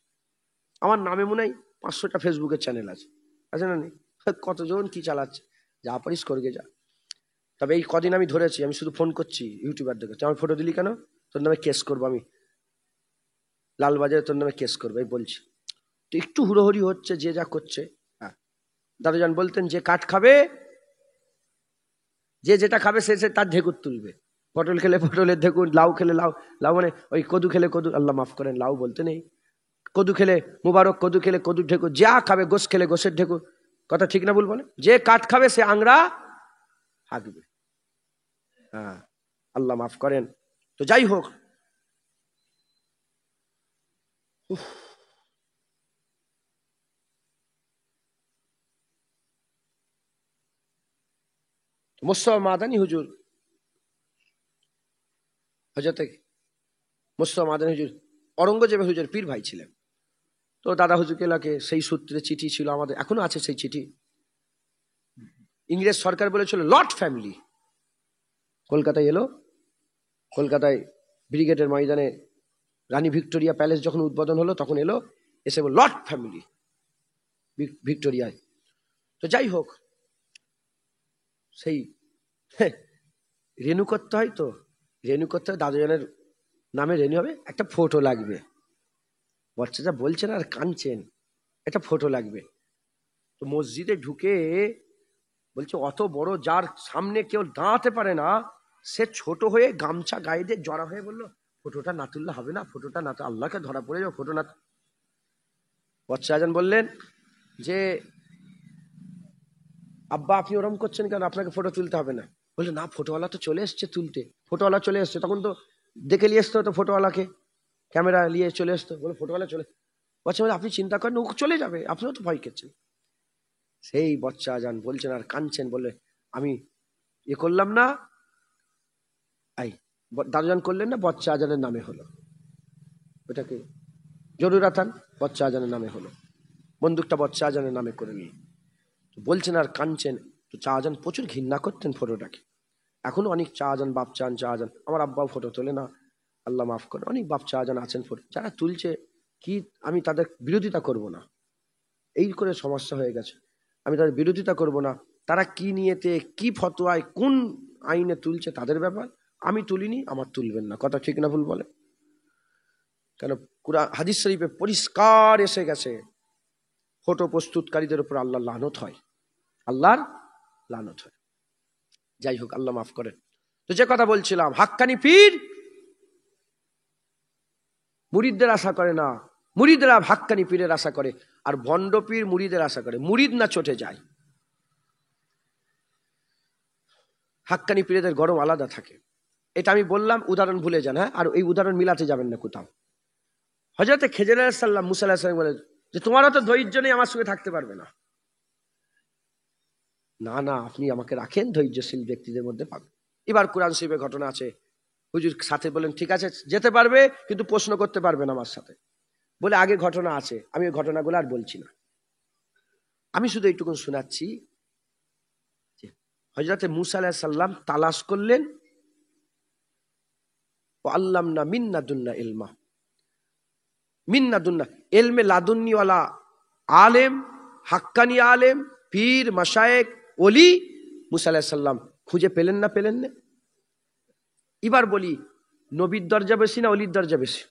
A: আমার নামে মনে হয় 500টা ফেসবুকের চ্যানেল আছে, আছে না? নেই? কতজন কি চালাচ্ছে, যা পারিস করগে যা। তবে এই কদিন আমি ধরেছি, আমি শুধু ফোন করছি ইউটিউবারদেরকে, আমার ফটো দিলি কেন, তোর নামে কেস করবো, আমি লালবাজারে তোর নামে কেস করবো, এই বলছি। তো একটু হুড়োহুড়ি হচ্ছে, যে যা করছে। হ্যাঁ, দাদুজান বলতেন যে কাঠ খাবে, যে যেটা খাবে সে তার ঢেকুর তুলবে। পটল খেলে পটলের ঢেকুর, লাউ খেলে লাউ, লাউ মানে ওই কদু খেলে কদু, আল্লাহ মাফ করেন লাউ বলতে নেই, কদু খেলে মুবারক, কদু খেলে কদুর ঢেকুর, যা খাবে, গোশ খেলে গোশের ঢেকুর। কথা ঠিক না ভুল বলে? যে কাঠ খাবে সে আংরা হাঁকবে। হ্যাঁ, আল্লাহ মাফ করেন। তো যাই হোক, মুস্তফা মাদানী হুজুর, হযরত মুস্তফা মাদানী হুজুর অরঙ্গজেব হুজুর পীর ভাই ছিলেন। তো দাদা হুজুর কেলাকে সেই সূত্রে চিঠি ছিল আমাদের, এখনো আছে সেই চিঠি। ইংরেজ সরকার বলেছিল লর্ড ফ্যামিলি। কলকাতায় এলো, কলকাতায় ব্রিগেডের ময়দানে রানী ভিক্টোরিয়া প্যালেস যখন উদ্বোধন হলো তখন এলো, এসে বলল লর্ড ফ্যামিলি ভিক্টোরিয়ায়। তো যাই হোক, সেই রেনু করতে হয়, তো রেনু করতে হয়, দাদুজানের নামে রেনু হবে, একটা ফটো লাগবে। বাচ্চাটা বলছেন আর কাঁদছেন, একটা ফটো লাগবে। তো মসজিদে ঢুকে বলছে অত বড় যার সামনে কেউ দাঁড়াতে পারে না, সে ছোট হয়ে গামছা গায়ে দিয়ে জড়া হয়ে বললো ফটোটা না তুললে হবে না, ফটোটা না, আল্লাহকে ধরা পড়ে যাও, ফটো না। বাচ্চা আজান বললেন যে আব্বা আপনি ওরম করছেন কেন, আপনাকে ফটো তুলতে হবে না। বললো না, ফটোওয়ালা তো চলে এসছে তুলতে, ফটোওয়ালা চলে এসছে, তখন তো দেখে নিয়ে আসতে হতো ফটোওয়ালাকে, ক্যামেরা নিয়ে চলে আসতো। বলে ফটোওয়ালা চলে, বাচ্চা বলে আপনি চিন্তা করেন, ও চলে যাবে, আপনিও তো ভয় করছেন। সেই বাচ্চা আজান বলছেন আর কাঁদছেন, বলে আমি করলাম না, দাদুজান করলেন না, বাচ্চা আজানের নামে হলো, ওটাকে জরুরাতান বাচ্চা আজানের নামে হলো, বন্দুকটা বাচ্চা আজানের নামে করে নিয়ে বলছেন আর কাঁদছেন। তো চা আজান প্রচুর ঘৃণা করতেন ফটোটাকে। এখনো অনেক চা আজান, বাপ চান চা আজান, আমার আব্বাও ফটো তোলে না, আল্লাহ মাফ করে, অনেক বাপ চা আজান আছেন ফটো, যারা তুলছে কি আমি তাদের বিরোধিতা করব না, এই করে সমস্যা হয়ে গেছে, আমি তাদের বিরোধিতা করব না। তারা কি নিয়েতে, কি ফতোয়ায়, কোন আইনে তুলছে তাদের ব্যাপার, আমি তুলিনি, আমার তুলবেন না, কথা ঠিক না ভুল বলে? কেন কুরআন হাদিস শরীফে পরিষ্কার এসে গেছে, ফটো প্রস্তুতকারীদের উপর আল্লাহর লানত হয়, আল্লাহর লানত হয়। যাই হোক, আল্লাহ মাফ করেন। তো যে কথা বলছিলাম, হাক্কানি পীর মুরিদদের আশা করে না, মুরিদরা হাক্কানি পীরের আশা করে, আর ভণ্ড পীর মুরিদের আশা করে, মুরিদ না চটে যায়। হাক্কানি পীরেদের গরম আলাদা থাকে, এটা আমি বললাম, উদাহরণ ভুলে যান, হ্যাঁ, আর এই উদাহরণ মিলাতে যাবেন না কোথাও। হযরতে খেজর আলাইহিস সালাম মুসা আলাইহিস সালাম বলে যে তোমারও তো ধৈর্য নেই, আমার সঙ্গে থাকতে পারবে না। না না, আপনি আমাকে রাখেন, ধৈর্যশীল ব্যক্তিদের মধ্যে পাবেন। এবার কোরআন শরীফে ঘটনা আছে, হুজুর সাথে বলেন ঠিক আছে যেতে পারবে, কিন্তু প্রশ্ন করতে পারবে না আমার সাথে, বলে আগে ঘটনা আছে, আমি ওই ঘটনাগুলো আর বলছি না, আমি শুধু এইটুকু শোনাচ্ছি। হযরতে মুসা আলাইহিস সালাম তালাশ করলেন, ও আল্লামনা মিন্না দুন্না ইলমা, মিন্না দুন্না এলমে লাদুন্নিওয়ালা আলেম, হাক্কানি আলেম, পীর মাশায়েখ ওলি মুসা আলাইহিস সালাম খুঁজে পেলেন না, পেলেন না। এবার বলি, নবীর দরজা বেশি না অলির দরজা বেশি?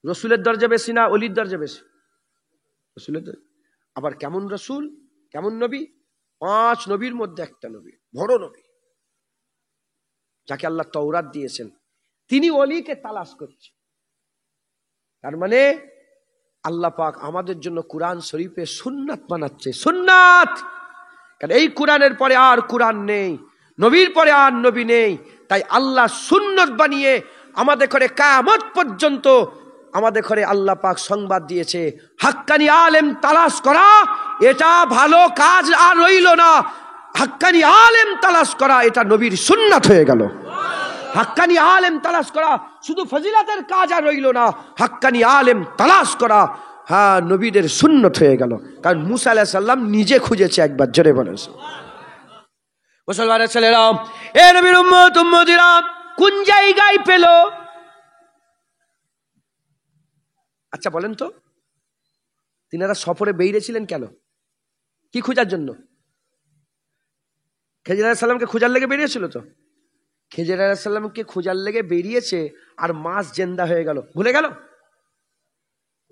A: রসুলের দরজা বেশি না অলির দরজা বেশি? রসুলের দরজা। আবার কেমন রসুল, কেমন নবী? 5 নবীর মধ্যে একটা নবী, বড় নবী, যাকে আল্লাহ তাওরাত দিয়েছেন, তিনি অলিকে তালাশ করছেন। তার মানে আল্লাহ পাক আমাদের জন্য কোরআন শরীফে সুন্নাত বানাচ্ছে, সুন্নাত। কারণ এই কোরআনের পরে আর কোরআন নেই, নবীর পরে আর নবী নেই, তাই আল্লাহ সুন্নাত বানিয়ে আমাদের ঘরে কিয়ামত পর্যন্ত আমাদের ঘরে আল্লাহ পাক সংবাদ দিয়েছে, হাক্কানি আলেম তালাশ করা এটা ভালো কাজ আর রইল না, হাক্কানি আলেম তালাশ করা এটা নবীর সুন্নাত হয়ে গেল। হাক্কানি আলেম তালাশ করা শুধু ফজিলাতের কাজ আর রইল না, হাক্কানি আলেম তালাশ করা হ্যাঁ নবীদের সুন্নত হয়ে গেল। কারণ মুসা আলাইহিস সালাম নিজে খুঁজেছে, একবার জোরে বলেন। মুসলমানের ছেলেরা, এ নবীর উম্মত উম্মতিরা কোন জায়গায় পেল? আচ্ছা বলেন তো, তিনারা সফরে বেরিয়েছিলেন কেন? কি খোঁজার জন্য? খেজর আলাইহিস সালামকে খোঁজার লেগে বেরিয়েছিল তো। খেজর আলাইহিস সালামকে খোঁজার লেগে বেরিয়েছে, আর মাছ জেন্দা হয়ে গেল, ভুলে গেল?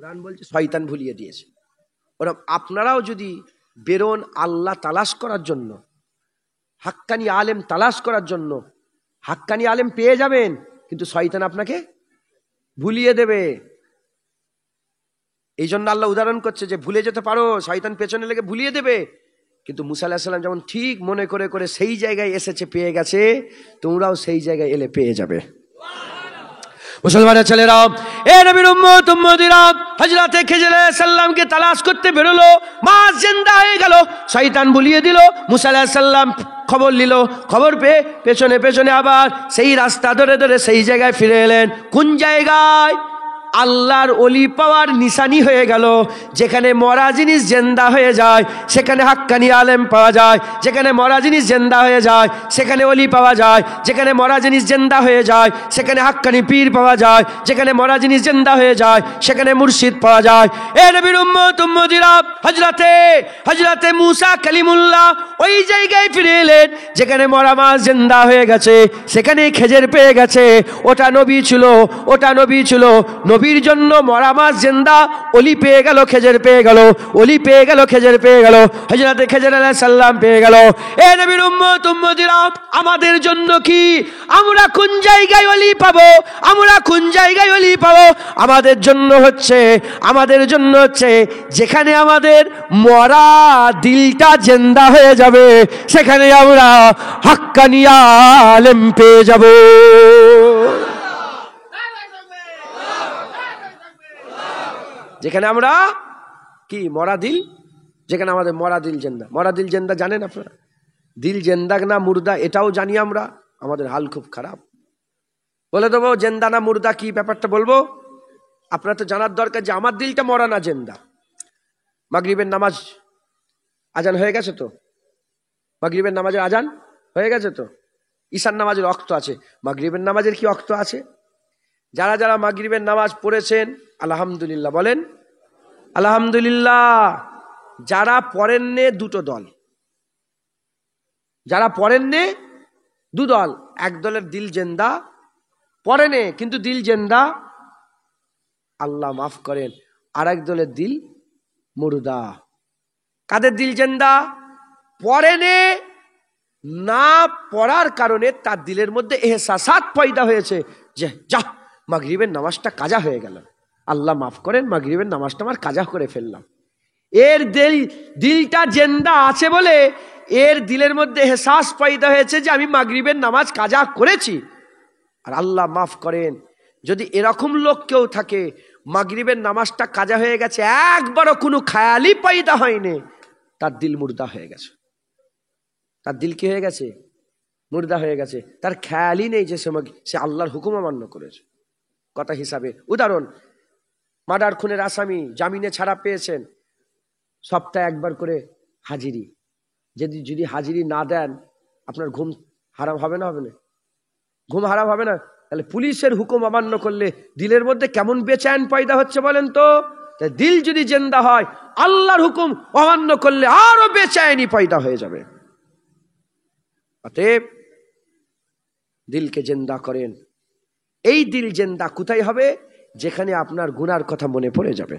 A: কোরআন বলছে শয়তান ভুলিয়ে দিয়েছে। ওরা আপনারাও যদি বেরোন আল্লাহ তালাশ করার জন্য, হাক্কানি আলেম তালাশ করার জন্য, হাক্কানি আলেম পেয়ে যাবেন, কিন্তু শয়তান আপনাকে ভুলিয়ে দেবে। এই জন্য আল্লাহ উদাহরণ করছে যে ভুলে যেতে পারো, শয়তান পেছনে লেগে ভুলিয়ে দেবে। কিন্তু মুসা আলাইহিস সালাম যেমন ঠিক মনে করে করে সেই জায়গায় এসেছে, পেয়ে গেছে, তোমরাও সেই জায়গায় এলে পেয়ে যাবে। মুসলমানের ছেলেরা, এ নবীর উম্মত উম্মতিরা, হযরতে খেজর আলাইহিস সালামকে তালাশ করতে বেরোলো, মাছ জিন্দা হয়ে গেল, শয়তান ভুলিয়ে দিল। মুসা আলাইহিস সালাম খবর নিল, খবর পেয়ে পেছনে পেছনে আবার সেই রাস্তা ধরে ধরে সেই জায়গায় ফিরে এলেন। কোন জায়গায়? আল্লাহর ওলি পাওয়ার নিশানি হয়ে গেল। যেখানে মরা জিনিস জিন্দা হয়ে যায় সেখানে হাক্কানি আলেম পাওয়া যায়, যেখানে মরা জিনিস জিন্দা হয়ে যায় সেখানে ওলি পাওয়া যায়, যেখানে মরা জিনিস জিন্দা হয়ে যায় সেখানে হাক্কানি পীর পাওয়া যায়, যেখানে মরা জিনিস জিন্দা হয়ে যায় সেখানে মুর্শিদ পাওয়া যায়। এ নবীর উম্মত উম্মতিরা, হযরতে মুসা কালিমুল্লাহ ওই জায়গায় ফিরে এলেন যেখানে মরা মাছ জিন্দা হয়ে গেছে, সেখানে খেজুর পেয়ে গেছে। ওটা নবী ছিল, ওটা নবী ছিল। নবীর জন্য মরা মাছ জিন্দা, ওলি পেয়ে গেল, খেজুর পেয়ে গেল, ওলি পেয়ে গেল, খেজুর পেয়ে গেল, হযরতে খেজুর আলাইহিস সালাম পেয়ে গেল। এ নবীর উম্মত উম্মতিরা, আমাদের জন্য কি? আমরা কোন জায়গায় ওলি পাবো? আমরা কোন জায়গায় ওলি পাবো? আমাদের জন্য হচ্ছে যেখানে আমাদের মরা দিলটা জিন্দা হয়ে যাবে সেখানে আমরা হাক্কানি আলেম পেয়ে যাব। যেখানে আমরা কি মরা দিল, যেখানে আমাদের মরা দিল জিন্দা। মরা দিল জিন্দা জানেন আপনারা? দিল জিন্দা না মুর্দা এটাও জানি আমরা, আমাদের হাল খুব খারাপ। বলে দেবো জিন্দা না মুর্দা, কি ব্যাপারটা বলবো। আপনার তো জানার দরকার যে আমার দিলটা মরা না জিন্দা। মাগরিবের নামাজ আজান হয়ে গেছে তো? মাগরিবের নামাজের আজান হয়ে গেছে তো? ঈশান নামাজের ওয়াক্ত আছে, মাগরিবের নামাজের কি ওয়াক্ত আছে? যারা যারা মাগরিবের নামাজ পড়েছেন আলহামদুলিল্লাহ বলেন আলহামদুলিল্লাহ। যারা পড়েননি দুটো দল, যারা পড়েননি দু দল। এক দলের দিল জিন্দা, পড়েনে কিন্তু দিল জিন্দা, আল্লাহ মাফ করেন। আর এক দলের দিল মুর্দা। কাদের দিল জিন্দা? পড়েনে, না পড়ার কারণে তার দিলের মধ্যে এহসাসাত পয়দা হয়েছে যে যা মাগরিবের নামাজটা কাজা হয়ে গেল, আল্লাহ মাফ করেন মাগরিবের নামাজটা আমার কাজা করে ফেললাম। এর দিলটা জিন্দা আছে বলে এর দিলের মধ্যে এহসাস পয়দা হয়েছে যে আমি মাগরিবের নামাজ কাজা করেছি। আর আল্লাহ মাফ করেন, যদি এরকম লোক কেউ থাকে মাগরিবের নামাজটা কাজা হয়ে গেছে, একবারও কোনো খেয়ালই পয়দা হয়নি, তার দিল মুর্দা হয়ে গেছে। তার দিল কি হয়ে গেছে? মুর্দা হয়ে গেছে। তার খেয়ালই নেই যে সে আল্লাহর হুকুম অমান্য করেছে। কথা হিসাবে উদাহরণ, মার্ডার খুনের আসামি জামিনে ছাড়া পেয়েছেন, সপ্তাহে একবার করে হাজিরি। যদি হাজিরি না দেন আপনার ঘুম হারাম হবে না? হবে না? ঘুম হারাম হবে না? তাহলে পুলিশের হুকুম অমান্য করলে দিলের মধ্যে কেমন বেচैन পয়দা হচ্ছে বলেন তো? দিল যদি জিন্দা হয় আল্লাহর হুকুম অমান্য করলে আরো বেচैनी পয়দা হয়ে যাবে। অতএব দিলকে জিন্দা করেন। এই দিল জিন্দা কোথায় হবে? যেখানে আপনার গুনার কথা মনে পড়ে যাবে,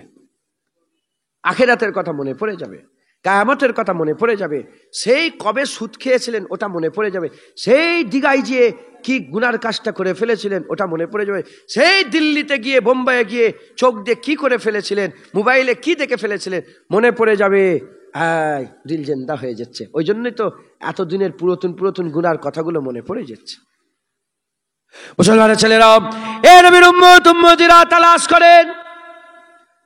A: আখিরাতের কথা মনে পড়ে যাবে, কিয়ামতের কথা মনে পড়ে যাবে, সেই কবে সুদ খেয়েছিলেন ওটা মনে পড়ে যাবে, সেই দিঘায় গিয়ে কি গুনার কাজটা করে ফেলেছিলেন ওটা মনে পড়ে যাবে, সেই দিল্লিতে গিয়ে বোম্বাইয়ে গিয়ে চোখ দিয়ে কি করে ফেলেছিলেন, মোবাইলে কি দেখে ফেলেছিলেন মনে পড়ে যাবে। দিল জিন্দা হয়ে যাচ্ছে। ওই জন্যই তো এতদিনের পুরাতন গুনার কথাগুলো মনে পড়ে যাচ্ছে। মুসলমানের ছেলেরা, এ নবীর উম্মত উম্মতিরা, তালাশ করেন,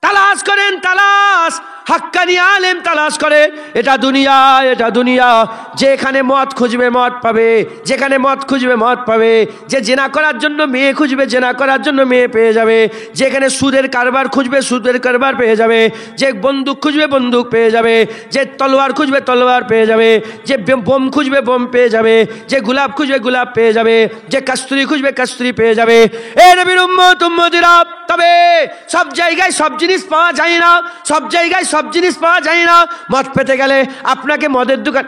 A: তালাশ করেন, তালাশ হাক্কানি আলেম তালাশ করে। এটা দুনিয়া, এটা দুনিয়া। যেখানে মদ খুঁজবে মদ পাবে, যেখানে মদ খুঁজবে মদ পাবে। যে জেনা করার জন্য মেয়ে খুঁজবে জেনা করার জন্য মেয়ে পেয়ে যাবে। যেখানে সুদের কারবার খুঁজবে সুদের কারবার পেয়ে যাবে। যে বন্দুক খুঁজবে বন্দুক পেয়ে যাবে। যে তলোয়ার খুঁজবে তলোয়ার পেয়ে যাবে। যে বোম খুঁজবে বোম পেয়ে যাবে। যে গোলাপ খুঁজবে গোলাপ পেয়ে যাবে। যে কস্তুরি খুঁজবে কস্তুরি পেয়ে যাবে। এ নবীর উম্মত উম্মতিরা, তবে সব জায়গায় সব জিনিস পাওয়া যায় না, সব জায়গায় সব জিনিস পাওয়া যায় না। মদ পেতে গেলে আপনাকে মদের দোকান,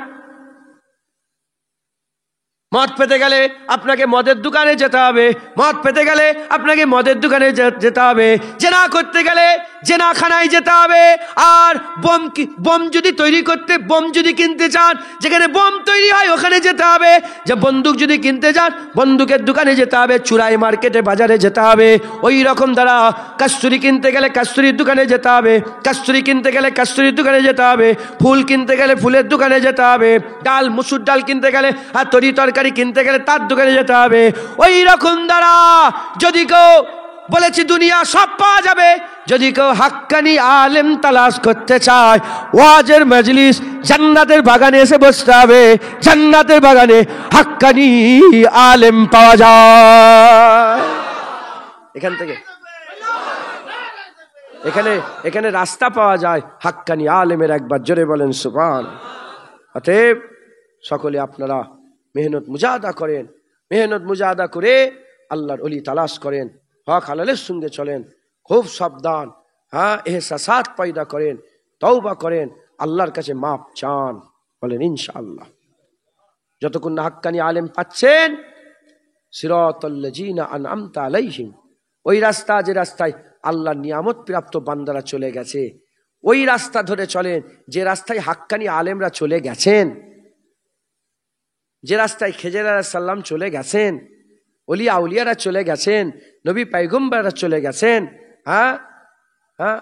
A: মদ পেতে গেলে আপনাকে মদের দোকানে যেতে হবে, মদ পেতে গেলে আপনাকে মদের দোকানে যেতে হবে। জেনা করতে গেলে জেনাখানায় যেতে হবে। আর বোম যদি তৈরি করতে, বোম যদি কিনতে চান, যেখানে বোম তৈরি হয় ওখানে যেতে হবে। যে বন্দুক যদি কিনতে চান বন্দুকের দোকানে যেতে হবে, চুরাই মার্কেটে বাজারে যেতে হবে। ওই রকম দ্বারা কস্তুরি কিনতে গেলে কস্তুরির দোকানে যেতে হবে, কস্তুরি কিনতে গেলে কস্তুরির দোকানে যেতে হবে। ফুল কিনতে গেলে ফুলের দোকানে যেতে হবে। ডাল, মুসুর ডাল কিনতে গেলে আর তরি তরকারি কিনতে গেলে তার দোকানে যেতে হবে। ওই রকম দ্বারা যদি কেউ, বলেছি দুনিয়া সব পাওয়া যাবে, যদি কেউ হাক্কানি আলেম তালাশ করতে চায়, ওয়াজের মজলিস জান্নাতের বাগানে এসে বসতে হবে। জান্নাতের বাগানে হাক্কানি আলেম পাওয়া যায়। এখান থেকে এখানে এখানে রাস্তা পাওয়া যায় হাক্কানি আলেমের। একবার জোরে বলেন সুবহান। অতএব সকলে আপনারা মেহনত মুজাহাদা করেন, মেহনত মুজাহাদা করে আল্লাহর ওলি তালাশ করেন, হক হালালের সঙ্গে চলেন, খুব সাবধান, হ্যাঁ এহসাসাত পয়দা করেন, তওবা করেন, আল্লাহর কাছে মাপ চান, বলেন ইনশাআল্লাহ। যতক্ষণ না হাক্কানি আলেম পাচ্ছেন, সিরাতাল্লাযীনা আনআমতা আলাইহিম, ওই রাস্তা যে রাস্তায় আল্লাহর নিয়ামত প্রাপ্ত বান্দারা চলে গেছে, ওই রাস্তা ধরে চলেন যে রাস্তায় হাক্কানি আলেমরা চলে গেছেন, যে রাস্তায় খেজর আলাইহিস সালাম চলে গেছেন, ওলিয়া আউলিয়ারা চলে গেছেন, নবী পয়গম্বররা চলে গেছেন, হ্যাঁ হ্যাঁ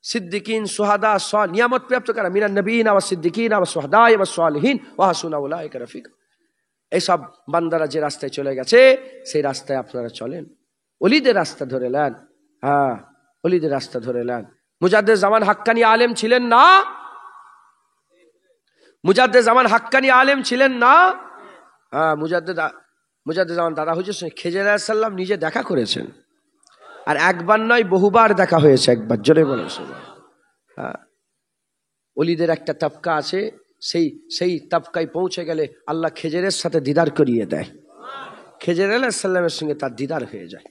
A: সিদ্দিকিন সুহাদা নিয়ামত প্রাপ্ত কারা মিনান নবীন ওয়া সিদ্দিকিন ওয়া সুহাদা ওয়া সালিহিন ওয়া হাসুনা উলাইকা রফিকা, এইসব বান্দারা যে রাস্তায় চলে গেছে সেই রাস্তায় আপনারা চলেন, ওলিদের রাস্তা ধরে নেন, হ্যাঁ ওলিদের রাস্তা ধরে নেন। মুজাদ্দেদ জামান হাক্কানি আলেম ছিলেন না? মুজাদ্দেদ জামান হাক্কানি আলেম ছিলেন না? হ্যাঁ মুজাদ্দেদ জামান দাদা হুজুর খেজর আলাইহিস সালাম নিজে দেখা করেছেন, আর একবার নয় বহুবার দেখা হয়েছে। একবার জোরে বলেন সুবহান। হ্যাঁ ওলিদের একটা তাবকা আছে, সেই তাবকায় পৌঁছে গেলে আল্লাহ খেজরের সাথে দিদার করিয়ে দেয়, খেজর আলাইহিস সালামের সঙ্গে তার দিদার হয়ে যায়।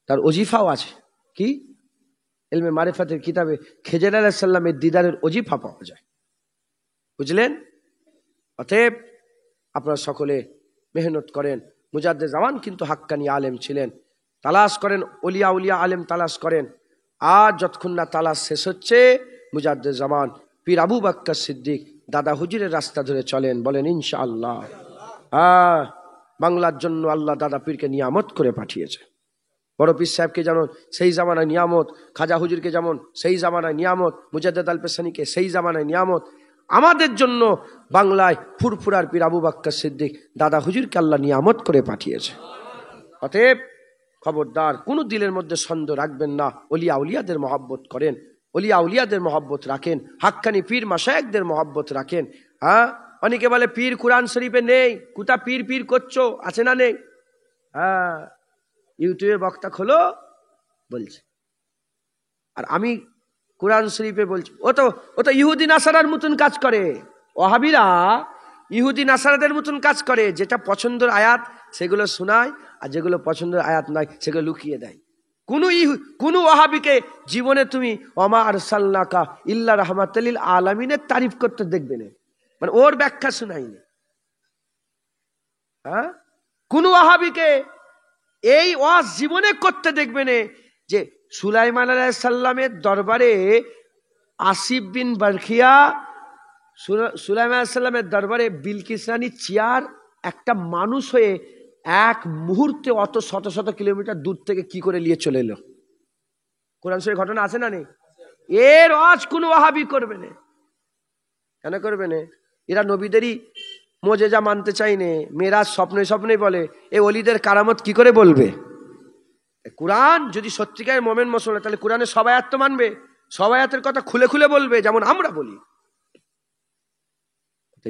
A: তার ওজিফাও আছে, কি ইলমে মারিফাতের কিতাবে খেজর আলাইহিস সালামের দিদারের ওজিফা পাওয়া যায়, বুঝলেন? অতএব আপনারা সকলে মেহনত করেন। মুজাদ্দেদ জামান কিন্তু হাক্কানি আলেম ছিলেন, তালাশ করেন, ওলিয়া উলিয়া আলেম তালাশ করেন। আর যতক্ষণ না তালাশ শেষ হচ্ছে, মুজাদ্দেদ জামান পীর আবু বকর সিদ্দিক দাদা হুজুরের রাস্তা ধরে চলেন, বলেন ইনশাআল্লাহ। হ্যাঁ বাংলার জন্য আল্লাহ দাদা পীরকে নিয়ামত করে পাঠিয়েছে। বড় পীর সাহেবকে যেমন সেই জামানায় নিয়ামত, খাজা হুজুরকে যেমন সেই জামানায় নিয়ামত, মুজাদ্দেদ আল পেশানিকে সেই জামানায় নিয়ামত, আমাদের জন্য বাংলায় ফুরফুরার পীর আবু বকর সিদ্দিক দাদা হুজুরকে আল্লাহ নিয়ামত করে পাঠিয়েছে। অতএব খবরদার কোনো দিলের মধ্যে সন্দেহ রাখবেন না, ওলিয়া উলিয়াদের মহব্বত করেন, ওলিয়া উলিয়াদের মহব্বত রাখেন, হাক্কানি পীর মাশায়েখদের মহব্বত রাখেন। হ্যাঁ অনেকে বলে পীর কুরআন শরীফে নেই, কোথা পীর পীর করছো, আছে না নেই? হ্যাঁ ইউটিউবে বক্তা খোলো বলছে, আর আমি কুরআন শরীফে বলছি। ও তো ইহুদি নাসারার মতন কাজ করে, ওয়াহাবিরা ইহুদি নাসারাদের মতন কাজ করে, যেটা পছন্দের আয়াত সেগুলো শোনায়, আর যেগুলো পছন্দের আয়াত নয় সেগুলো লুকিয়ে দেয়। কোন ওয়াহাবিকে জীবনে তুমি ওমা আরসালনাকা ইল্লা রাহমাতাল লিল আলামিনের তারিফ করতে দেখবে না, মানে ওর ব্যাখ্যা শোনায়নি। হ্যাঁ কোন ওয়াহাবিকে এই ওয়াজ জীবনে করতে দেখবে না যে সুলাইমান আলাইহিস সালামের দরবারে আসিফ বিন বারখিয়া, সুলাইমান আলাইহিস সালামের দরবারে বিলকিস রানী চেয়ার একটা মানুষ হয়ে এক মুহূর্তে অত শত শত কিলোমিটার দূর থেকে কি করে নিয়ে চলে এলো। কোরআন শরীফের ঘটনা আছে না নেই? এর ওয়াজ কোন ওয়াহাবি করবে না। কেন করবে না? এরা নবীদেরই মোজেজা মানতে চাইনে, মেরাজ স্বপ্নে স্বপ্নে বলে, এই ওলিদের কারামত কি করে বলবে? কোরআন যদি সত্যিকার মোমেন মুসলমান, তাহলে কোরআনের সব আয়াত তো মানবে, সব আয়াতের কথা খুলে খুলে বলবে, যেমন আমরা বলি।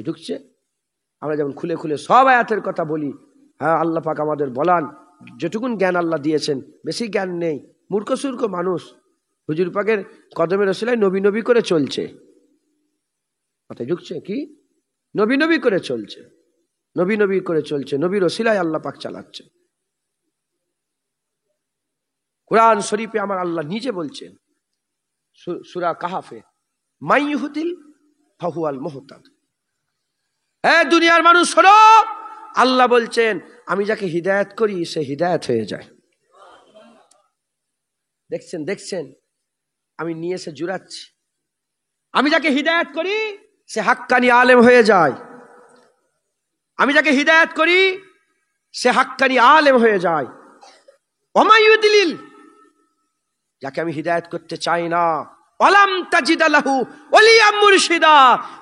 A: ঢুকছে আমরা যেমন খুলে খুলে সব আয়াতের কথা বলি। হ্যাঁ আল্লাহ পাক আমাদের বলান, যেটুকুন জ্ঞান আল্লাহ দিয়েছেন, বেশি জ্ঞান নেই, মূর্খ সূর্খ মানুষ হুজুর পাকের কদমের রসিলায় নবী নবী করে চলছে। মাথায় ঢুকছে কি? নবী নবী করে চলছে, নবী নবী করে চলছে, নবীর রসিলায় আল্লাহ পাক চালাচ্ছে। কুরআন শরীফে আমার আল্লাহ নিজে বলছেন, সূরা কাহাফে, মাই ইহুদিল ফাহুয়াল মুহতাদ। দুনিয়ার মানুষ শোনো, আল্লাহ বলছেন আমি যাকে হিদায়াত করি সে হিদায়াত হয়ে যায়। দেখছেন আমি নিয়ে এসে জুড়াচ্ছি, আমি যাকে হিদায়াত করি সে হাক্কানি আলেম হয়ে যায়, আমি যাকে হিদায়াত করি সে হাক্কানি আলেম হয়ে যায়। ওমাইয়ুদলিল, যাকে আমি হিদায়াত করতে চাই না ওয়ালাম তাজিদ লাহু ওয়ালিয়াম মুরশিদা,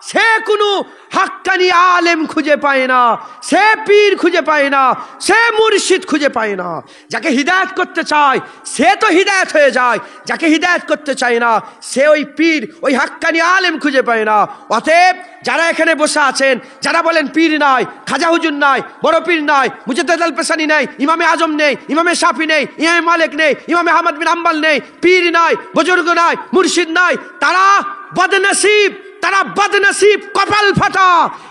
A: সে কোনো হাক্কানি আলেম খুঁজে পায় না, সে পীর খুঁজে পায় না, সে মুর্শিদ খুঁজে পায় না। যাকে হিদায়াত করতে চায় সে তো হিদায়াত হয়ে যায়, যাকে হিদায়াত করতে চায় না সে ওই পীর ওই হাক্কানি আলেম খুঁজে পায় না। অতএব যারা এখানে বসে আছেন, যারা বলেন পীর নাই, খাজা হুজুর নাই, বড় পীর নাই, মুজাদ্দেদ আল পেশানি নেই, ইমামে আজম নেই, ইমামে শাফি নেই, ইমামে মালিক নেই, ইমামে আহমদ বিন হাম্বল নেই, পীর নাই, বুজুর্গ নাই, মুর্শিদ নাই, তারা বদনসিব, তারা বদনসিব, কপাল ফাটা।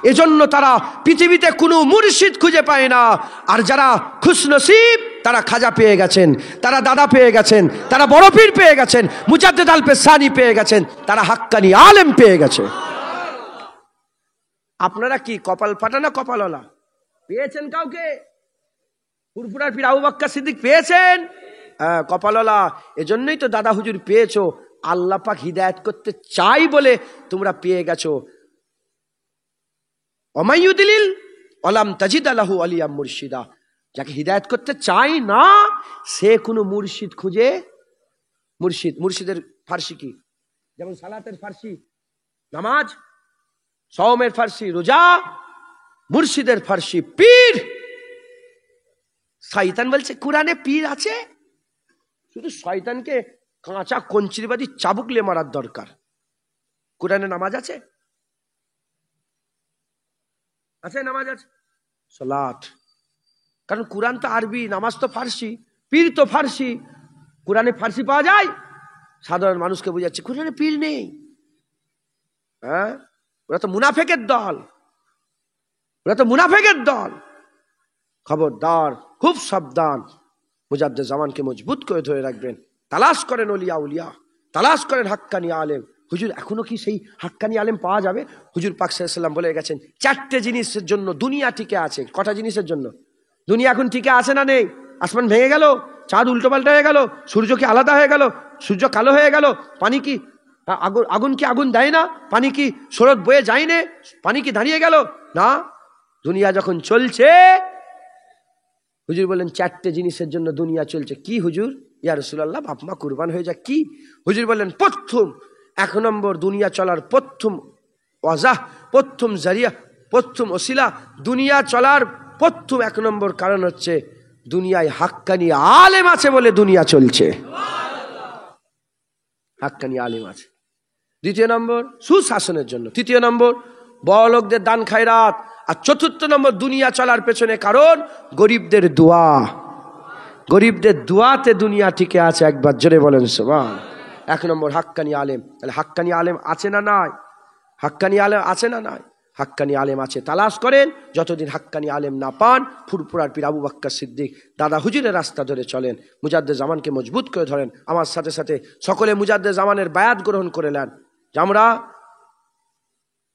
A: এজন্য তারা পৃথিবীতে কোনো মুর্শিদ খুঁজে পায় না। আর যারা খুশনসিব তারা খাজা পেয়ে গেছেন, তারা দাদা পেয়ে গেছেন, তারা বড় পীর পেয়ে গেছেন, মুজাদ্দেদ আল পেশানি পেয়ে গেছেন, তারা হাক্কানি আলেম পেয়ে গেছে। আপনারা কি কপাল ফাটা না কপালওয়ালা? পেয়েছেন কাউকে? ফুরফুরার পীর আবু বকর সিদ্দিক পেয়েছেন? কপালওয়ালা। এজন্যই তো দাদা হুজুর পেয়েছো। আল্লাহ পাক হিদায়াত করতে চাই বলে তোমরা পেয়ে গেছো। ওমাইয়ুদিলিল ওয়ালাম তাজিদ লাহু ওয়ালিয়াম মুরশিদা, যাকে হিদায়াত করতে চাই না সে কোনো মুর্শিদ খুঁজে, মুর্শিদের ফার্সি কি? যেমন সালাতের ফার্সি নামাজ, সওমের ফার্সি রোজা, মুর্শিদের ফার্সি পীর। শয়তান বলছে কোরআনে পীর আছে, শুধু শয়তানকে কাঁচা কঞ্চিরবাদী চাবুকলে মারার দরকার। কোরআনে নামাজ আছে? আছে নামাজ আছে, সালাত। কারণ কোরআন তো আরবি, নামাজ তো ফার্সি, পীর তো ফার্সি। কোরআনে ফার্সি পাওয়া যায়, সাধারণ মানুষকে বোঝাচ্ছে কোরআনে পীর নেই। হ্যাঁ, ওরা তো মুনাফেকের দল, ওরা তো মুনাফেকের দল। খবরদার, খুব সাবধান। মুজাদ্দেদ জামানকে মজবুত করে ধরে রাখবেন। তালাশ করেন ওলিয়া উলিয়া, তালাশ করেন হাক্কানি আলেম। হুজুর এখনো কি সেই হাক্কানি আলেম পাওয়া যাবে? হুজুর পাক সাল্লাল্লাহু আলাইহি ওয়াসাল্লাম বলে গেছেন চারটে জিনিসের জন্য দুনিয়া টিকে আছে। কটা জিনিসের জন্য দুনিয়া এখন টিকে আছে না নেই? আসমান ভেঙে গেল, চাঁদ উল্টো পাল্টা হয়ে গেল, সূর্য কি আলাদা হয়ে গেল, সূর্য কালো হয়ে গেল, পানি কি আগুন কি আগুন দেয় না, পানি কি স্রোত বয়ে যায় না, পানি কি দাঁড়িয়ে গেল না? দুনিয়া যখন চলছে, হুজুর বলেন চারটে জিনিসের জন্য দুনিয়া চলছে। কি হুজুর? ইয়া রাসূলুল্লাহ, বাপ মা কুরবান হয়ে যায়। কি হুজুর বলেন? প্রথম, এক নম্বর দুনিয়া চলার প্রথম ওয়াজাহ, প্রথম জারিয়া, প্রথম ওসিলা, দুনিয়া চলার প্রথম এক নম্বর কারণ হচ্ছে দুনিয়ায় হাক্কানি আলেম আছে বলে দুনিয়া চলছে। হাক্কানি আলেম আছে। দ্বিতীয় নম্বর সুশাসনের জন্য, তৃতীয় নম্বর বড় লোকদের দান খায়রাত, আর চতুর্থ নম্বর দুনিয়া চলার পেছনে কারণ গরিবদের দোয়া। গরিবদের দোয়াতে দুনিয়া টিকে আছে। একবার জোরে বলেন সুবহান। এক নম্বর হাক্কানি আলেম। তাহলে হাক্কানি আলেম আছে না নাই? হাক্কানি আলেম আছে না নাই? হাক্কানি আলেম আছে, তালাশ করেন। যতদিন হাক্কানি আলেম না পান, ফুরফুরার পীর আবু বকর সিদ্দিক দাদা হুজুরের রাস্তা ধরে চলেন। মুজাদ্দেদ জামানকে মজবুত করে ধরেন। আমার সাথে সাথে সকলে মুজাদ্দেদ জামানের বায়াত গ্রহণ করে নেন। যে আমরা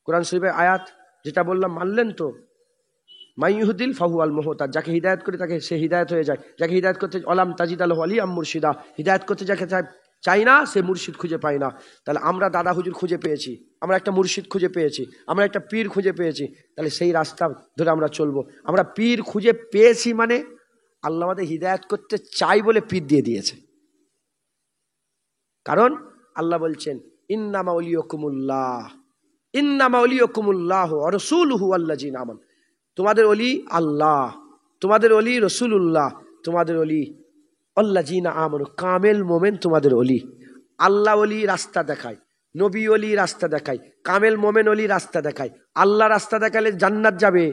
A: কোরআন শরীফের আয়াত যেটা বললাম মানলেন তো? মাইয়ুহদিল ফাহু আল মুহতাদ, যাকে হিদায়াত করে তাকে সে হিদায়াত হয়ে যায়। যাকে হিদায়াত করতে ওয়ালাম তাজিদ লাহু ওয়ালিয়াম মুরশিদা, হিদায়াত করতে যাকে চাই না সে মুর্শিদ খুঁজে পায় না। তাহলে আমরা দাদা হুজুর খুঁজে পেয়েছি, আমরা একটা মুর্শিদ খুঁজে পেয়েছি, আমরা একটা পীর খুঁজে পেয়েছি। তাহলে সেই রাস্তা ধরে আমরা চলবো। আমরা পীর খুঁজে পেয়েছি মানে আল্লাহ আমাদের হিদায়াত করতে চাই বলে পীর দিয়ে দিয়েছে। কারণ আল্লাহ বলছেন ইন্নামা ওলিয়াকুমুল্লাহ, ইন্নামা ওলিয়াকুমুল্লাহ ওয়া রাসূলুহু ওয়াল্লাযিনা আমানু। তোমাদের ওলি আল্লাহ, তোমাদের ওলি রাসূলুল্লাহ, তোমাদের ওলি আল্লাযিনা আমানু, কামেল মোমেন তোমাদের ওলি। আল্লাহ ওলি রাস্তা দেখায়, নবী ওলি রাস্তা দেখায়, কামেল মোমেন ওলি রাস্তা দেখায়। আল্লাহ রাস্তা দেখালে জান্নাত যাবে,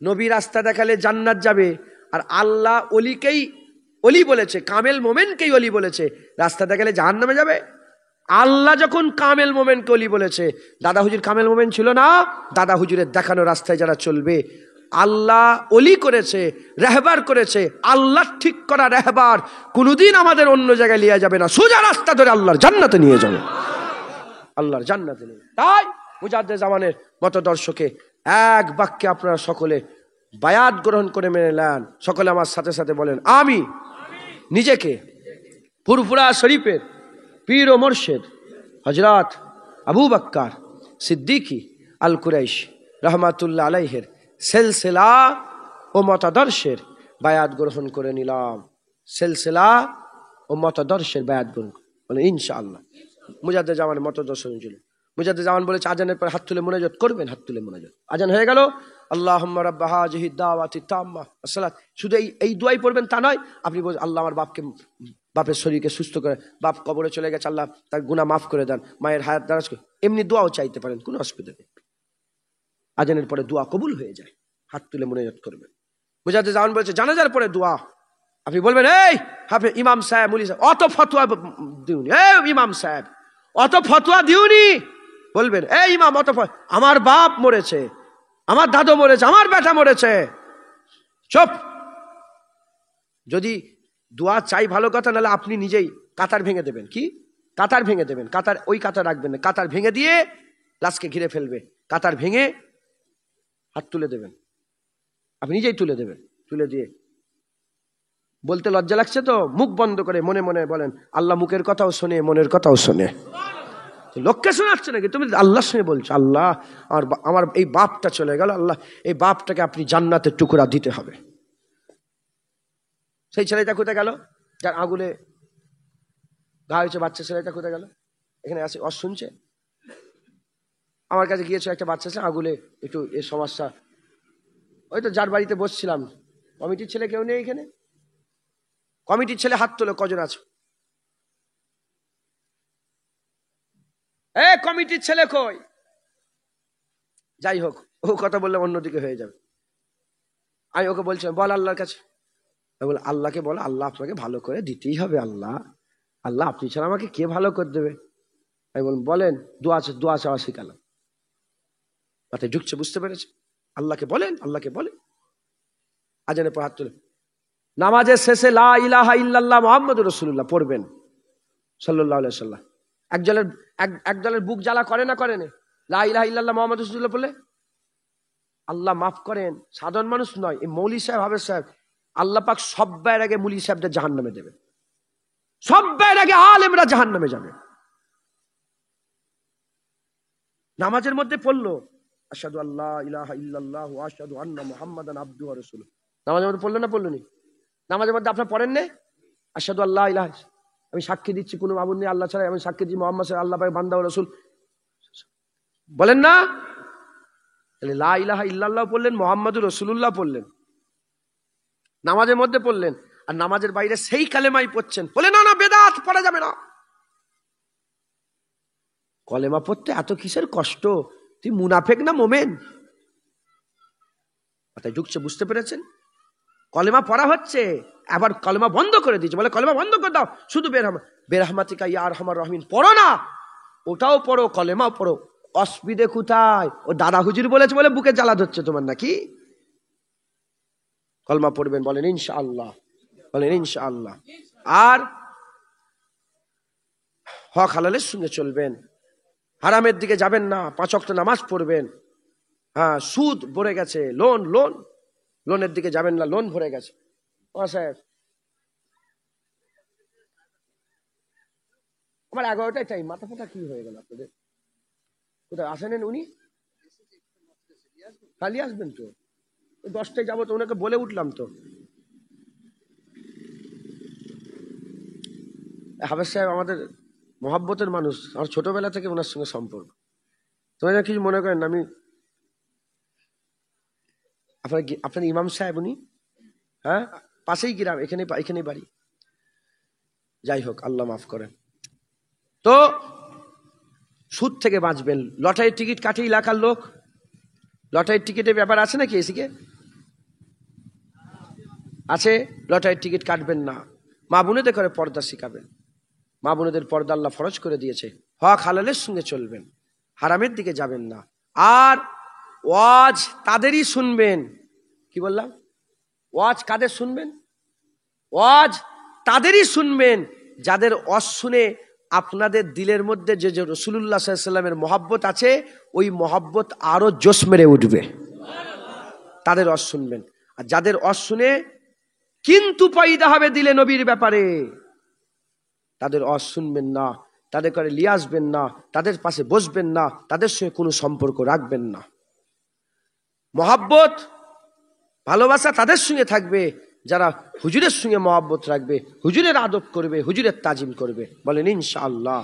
A: নবী রাস্তা দেখালে জান্নাত যাবে। আর আল্লাহ ওলিকেই ওলি বলেছে, কামেল মোমেনকেই ওলি বলেছে, রাস্তা দেখালে জাহান্নামে যাবে। আল্লাহ যখন কামেল মোমেনকে ওলি বলেছে, দাদা হুজুর কামেল মোমেন ছিল না? দাদা হুজুরের দেখানো রাস্তায় যারা চলবে, আল্লাহ ওলি করেছে, রাহবার করেছে। আল্লাহ ঠিক করা রাহবার কোনোদিন আমাদের অন্য জায়গায় নিয়ে যাবে না, সোজা রাস্তা ধরে আল্লাহর জান্নাতে নিয়ে যাবে, আল্লাহর জান্নাতে নিয়ে। তাই মুজাদ্দেদ জামানের মতদর্শকে এক বাক্যে আপনারা সকলে বায়াত গ্রহণ করে মেনে নেন। সকলে আমার সাথে সাথে বলেন আমি নিজেকে ফুরফুরা শরীফের পীর ও মুর্শিদ হযরত আবু বকর সিদ্দিকী আল কুরাইশী রাহমাতুল্লাহ আলাইহির সিলসিলা ও মতাদর্শের বায়াত গ্রহণ করে নিলাম। সিলসিলা ও মতাদর্শের বায়াত গ্রহণ বলেন ইনশাআল্লাহ। মুজাদ্দেদ জামানের মতদর্শন ছিল। মুজাদ্দেদ জামান বলেছে আজানের পর হাত তুলে মোনাজাত করবেন, হাত তুলে মোনাজাত। আজান হয়ে গেল, আল্লাহুম্মা রাব্বা হাযিহি দাওয়াতি তাম্মা আসসালাত, শুধু এই দোয়াই পড়বেন তা নয়, আপনি বলছেন আল্লাহ আমার বাপের শরীরকে সুস্থ করে, বাপ কবরে চলে গেছে, আল্লাহ তার গুনাহ মাফ করে দেন, মায়ের হায়াত দারাজ করে, এমনি দোয়াও চাইতে পারেন, কোনো অসুবিধা নেই। আজানের পরে দোয়া কবুল হয়ে যায়, হাত তুলে মোনাজাত করবেন। মুজাদ্দেদ জামান বলেছে জানাজার পরে দোয়া, আপনি বলবেন এই হাফেজ ইমাম সাহেব মুলি সাহেব অত ফতোয়া দিউনি, এই ইমাম সাহেব অত ফতোয়া দিউনি, বলবেন এই ইমাম অত, আমার বাপ মরেছে, আমার দাদু মরেছে, আমার বেটা মরেছে, চুপ। যদি দোয়া চাই ভালো কথা, নাহলে আপনি নিজেই কাতার ভেঙে দেবেন। কি কাতার ভেঙে দেবেন? কাতার ওই কাতার রাখবেন না, কাতার ভেঙে দিয়ে লাশকে ঘিরে ফেলবে, কাতার ভেঙে হাত তুলে দেবেন, আপনি নিজেই তুলে দেবেন। তুলে দিয়ে বলতে লজ্জা লাগছে তো মুখ বন্ধ করে মনে মনে বলেন আল্লাহ মুখের কথাও শোনে, মনের কথাও শোনে। লোককে শোনাচ্ছে নাকি, তুমি আল্লাহর সঙ্গে বলছো, আল্লাহ আমার এই বাপটা চলে গেল, আল্লাহ এই বাপটাকে আপনি জান্নাতের টুকরা দিতে হবে। সেই ছেলেটা কোথায় গেল যার আগুলে ঘা হয়েছে, বাচ্চা ছেলেটা কোথায় গেল? এখানে আসে, শুনছে? আমার কাছে গিয়েছে একটা বাচ্চা ছেলে, আগুলে একটু এ সমস্যা, ওই তো যার বাড়িতে বসছিলাম, কমিটির ছেলে কেউ নেই এখানে? কমিটির ছেলে হাত তোলো, কজন আছে? কমিটির ছেলে কই? যাই হোক, ও কথা বললে অন্যদিকে হয়ে যাবে। আমি ওকে বলছিলাম বল আল্লাহর কাছে, বল আল্লাহকে বলো, আল্লাহ আপনাকে ভালো করে দিতেই হবে, আল্লাহ আল্লাহ আপনি ছাড়া আমাকে কে ভালো করে দেবে? আমি বললাম বলেন, দোয়া চাওয়া শিখালাম, মাথায় ঢুকছে, বুঝতে পেরেছে? আল্লাহকে বলেন, আল্লাহকে বলেন। আজানের পর হাত তুলে নামাজের শেষে লা ইলাহা ইল্লাল্লাহ মুহাম্মাদুর রাসূলুল্লাহ পড়বেন সাল্লাল্লাহু আলাইহি সাল্লাম। একদলের বুক জ্বালা করে না, করে না লা ইলাহা ইল্লাল্লাহ মুহাম্মাদুর রাসূলুল্লাহ বলে? আল্লাহ মাফ করেন, সাধারণ মানুষ নয়, এই মৌলী সাহেব হাফেজ সাহেব, আল্লাহ পাক সব্বার আগে মৌলী সাহেবদের জাহান্নামে দেবে, সব্বার আগে আলেমরা জাহান্নামে যাবে। নামাজের মধ্যে পড়লো আশহাদু আল্লা ইলাহা ইল্লাল্লাহ ওয়া আশহাদু আন্না মুহাম্মাদান আবদুহু ওয়া রাসূলুহু, নামাজের মধ্যে পড়লো না পড়লো নি? নামাজের মধ্যে আপনার পড়েন না আশহাদু আল্লা ইলাহা, আমি সাক্ষী দিচ্ছি কোনো মাবুদ নেই আল্লাহ ছাড়া, আমি সাক্ষী দিচ্ছি মুহাম্মদ সাল্লাল্লাহু আল্লাহ পাকের বান্দা ও রাসূল, বলেন না? তাহলে লা ইলাহা ইল্লাল্লাহ পড়লেন, মুহাম্মাদুর রাসূলুল্লাহ পড়লেন, নামাজের মধ্যে পড়লেন, আর নামাজের বাইরে সেই কালেমাই পড়ছেন, বলে না না বেদাত পড়া যাবে না। কলেমা পড়তে এত কিসের কষ্ট? তুই মুনাফেক না মোমেন? মাথায় ঢুকছে, বুঝতে পেরেছেন? কলেমা পড়া হচ্ছে, আবার কলেমা বন্ধ করে দিয়েছে, বলে কলেমা বন্ধ করে দাও, শুধু বেরহমাতিকা ইয়া আরহামার রাহিমিন পড়ো না, ওটাও পড়ো, কলেমাও পড়ো। অসুবিধে কোথায়? ও দাদা হুজুর বলেছে বলে বুকে জ্বালা ধরছে তোমার নাকি? কলেমা পড়বেন, বলেন ইনশাআল্লাহ, বলেন ইনশাআল্লাহ। আর হক হালালের সঙ্গে চলবেন, হারামের দিকে যাবেন না, 5 ওয়াক্ত নামাজ পড়বেন। হ্যাঁ, সুদ ভরে গেছে, লোনের দিকে যাবেন না, লোন ভরে গেছে। সাহেব আমার 11টায় টাইম, মাথা ফাটা কি হয়ে গেল আপনাদের? কোথায় আসেন উনি? খালি আসবেন তো, 10টায় যাবো তো, ওনাকে বলে উঠলাম তো। হাফেজ সাহেব আমাদের মহাব্বতের মানুষ, আমার ছোটবেলা থেকে ওনার সঙ্গে সম্পর্ক। তোমরা কিছু মনে করেন, আমি আপনার ইমাম সাহেব উনি, হ্যাঁ পাশেই গ্রাম, এখানেই বাড়ি। যাই হোক, আল্লাহ মাফ করেন। তো সুদ থেকে বাঁচবেন। লটারির টিকিট কাটে এলাকার লোক, লটারির টিকিটের ব্যাপার আছে নাকি এসিকে? আছে, লটারির টিকিট কাটবেন না। মা বোনেদের করে পর্দা শিখাবেন, মা বোনেদের পর্দা আল্লাহ ফরজ করে দিয়েছে। হক হালালের সঙ্গে চলবেন, হারামের দিকে যাবেন না। আর ওয়াজ তাদেরই শুনবেন, কি বললাম? ওয়াজ কাদের শুনবেন? ওয়াজ তাদেরই শুনবেন যাদের ওয়াজ শুনে আপনাদের দিলের মধ্যে যে রাসূলুল্লাহ সাল্লাল্লাহু আলাইহি ওয়াসাল্লামের মহব্বত আছে, ওই মহব্বত আরো জোশ মেরে উঠবে, তাদের ওয়াজ শুনবেন। আর যাদের ওয়াজ শুনে কিন্তু পয়দা হবে দিলে নবীর ব্যাপারে, তাদের ওয়াজ শুনবেন না, তাদের করে নিয়ে আসবেন না, তাদের পাশে বসবেন না, তাদের সঙ্গে কোনো সম্পর্ক রাখবেন না। মহব্বত ভালোবাসা তাদের সঙ্গে থাকবে যারা হুজুরের সঙ্গে মহব্বত রাখবে, হুজুরের আদব করবে, হুজুরের তাজিম করবে। বলেন ইনশাআল্লাহ,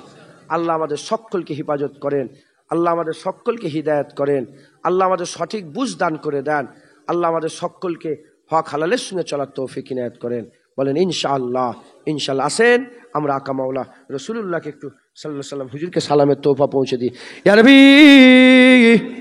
A: আল্লাহ আমাদের সকলকে হেফাজত করেন, আল্লাহ আমাদের সকলকে হিদায়াত করেন, আল্লাহ আমাদের সঠিক বুঝ দান করে দেন, আল্লাহ আমাদের সকলকে হক হালালের সঙ্গে চলার তৌফিক ইনায়াত করেন। বলেন ইনশাআল্লাহ। ইনশাআল্লাহ। আসেন আমরা আকা মাওলা রসুলুল্লাহকে একটু সাল্লাল্লাহু আলাইহি ওয়াসাল্লাম হুজুরকে সালামের তোহফা পৌঁছে দিই। ইয়া নবী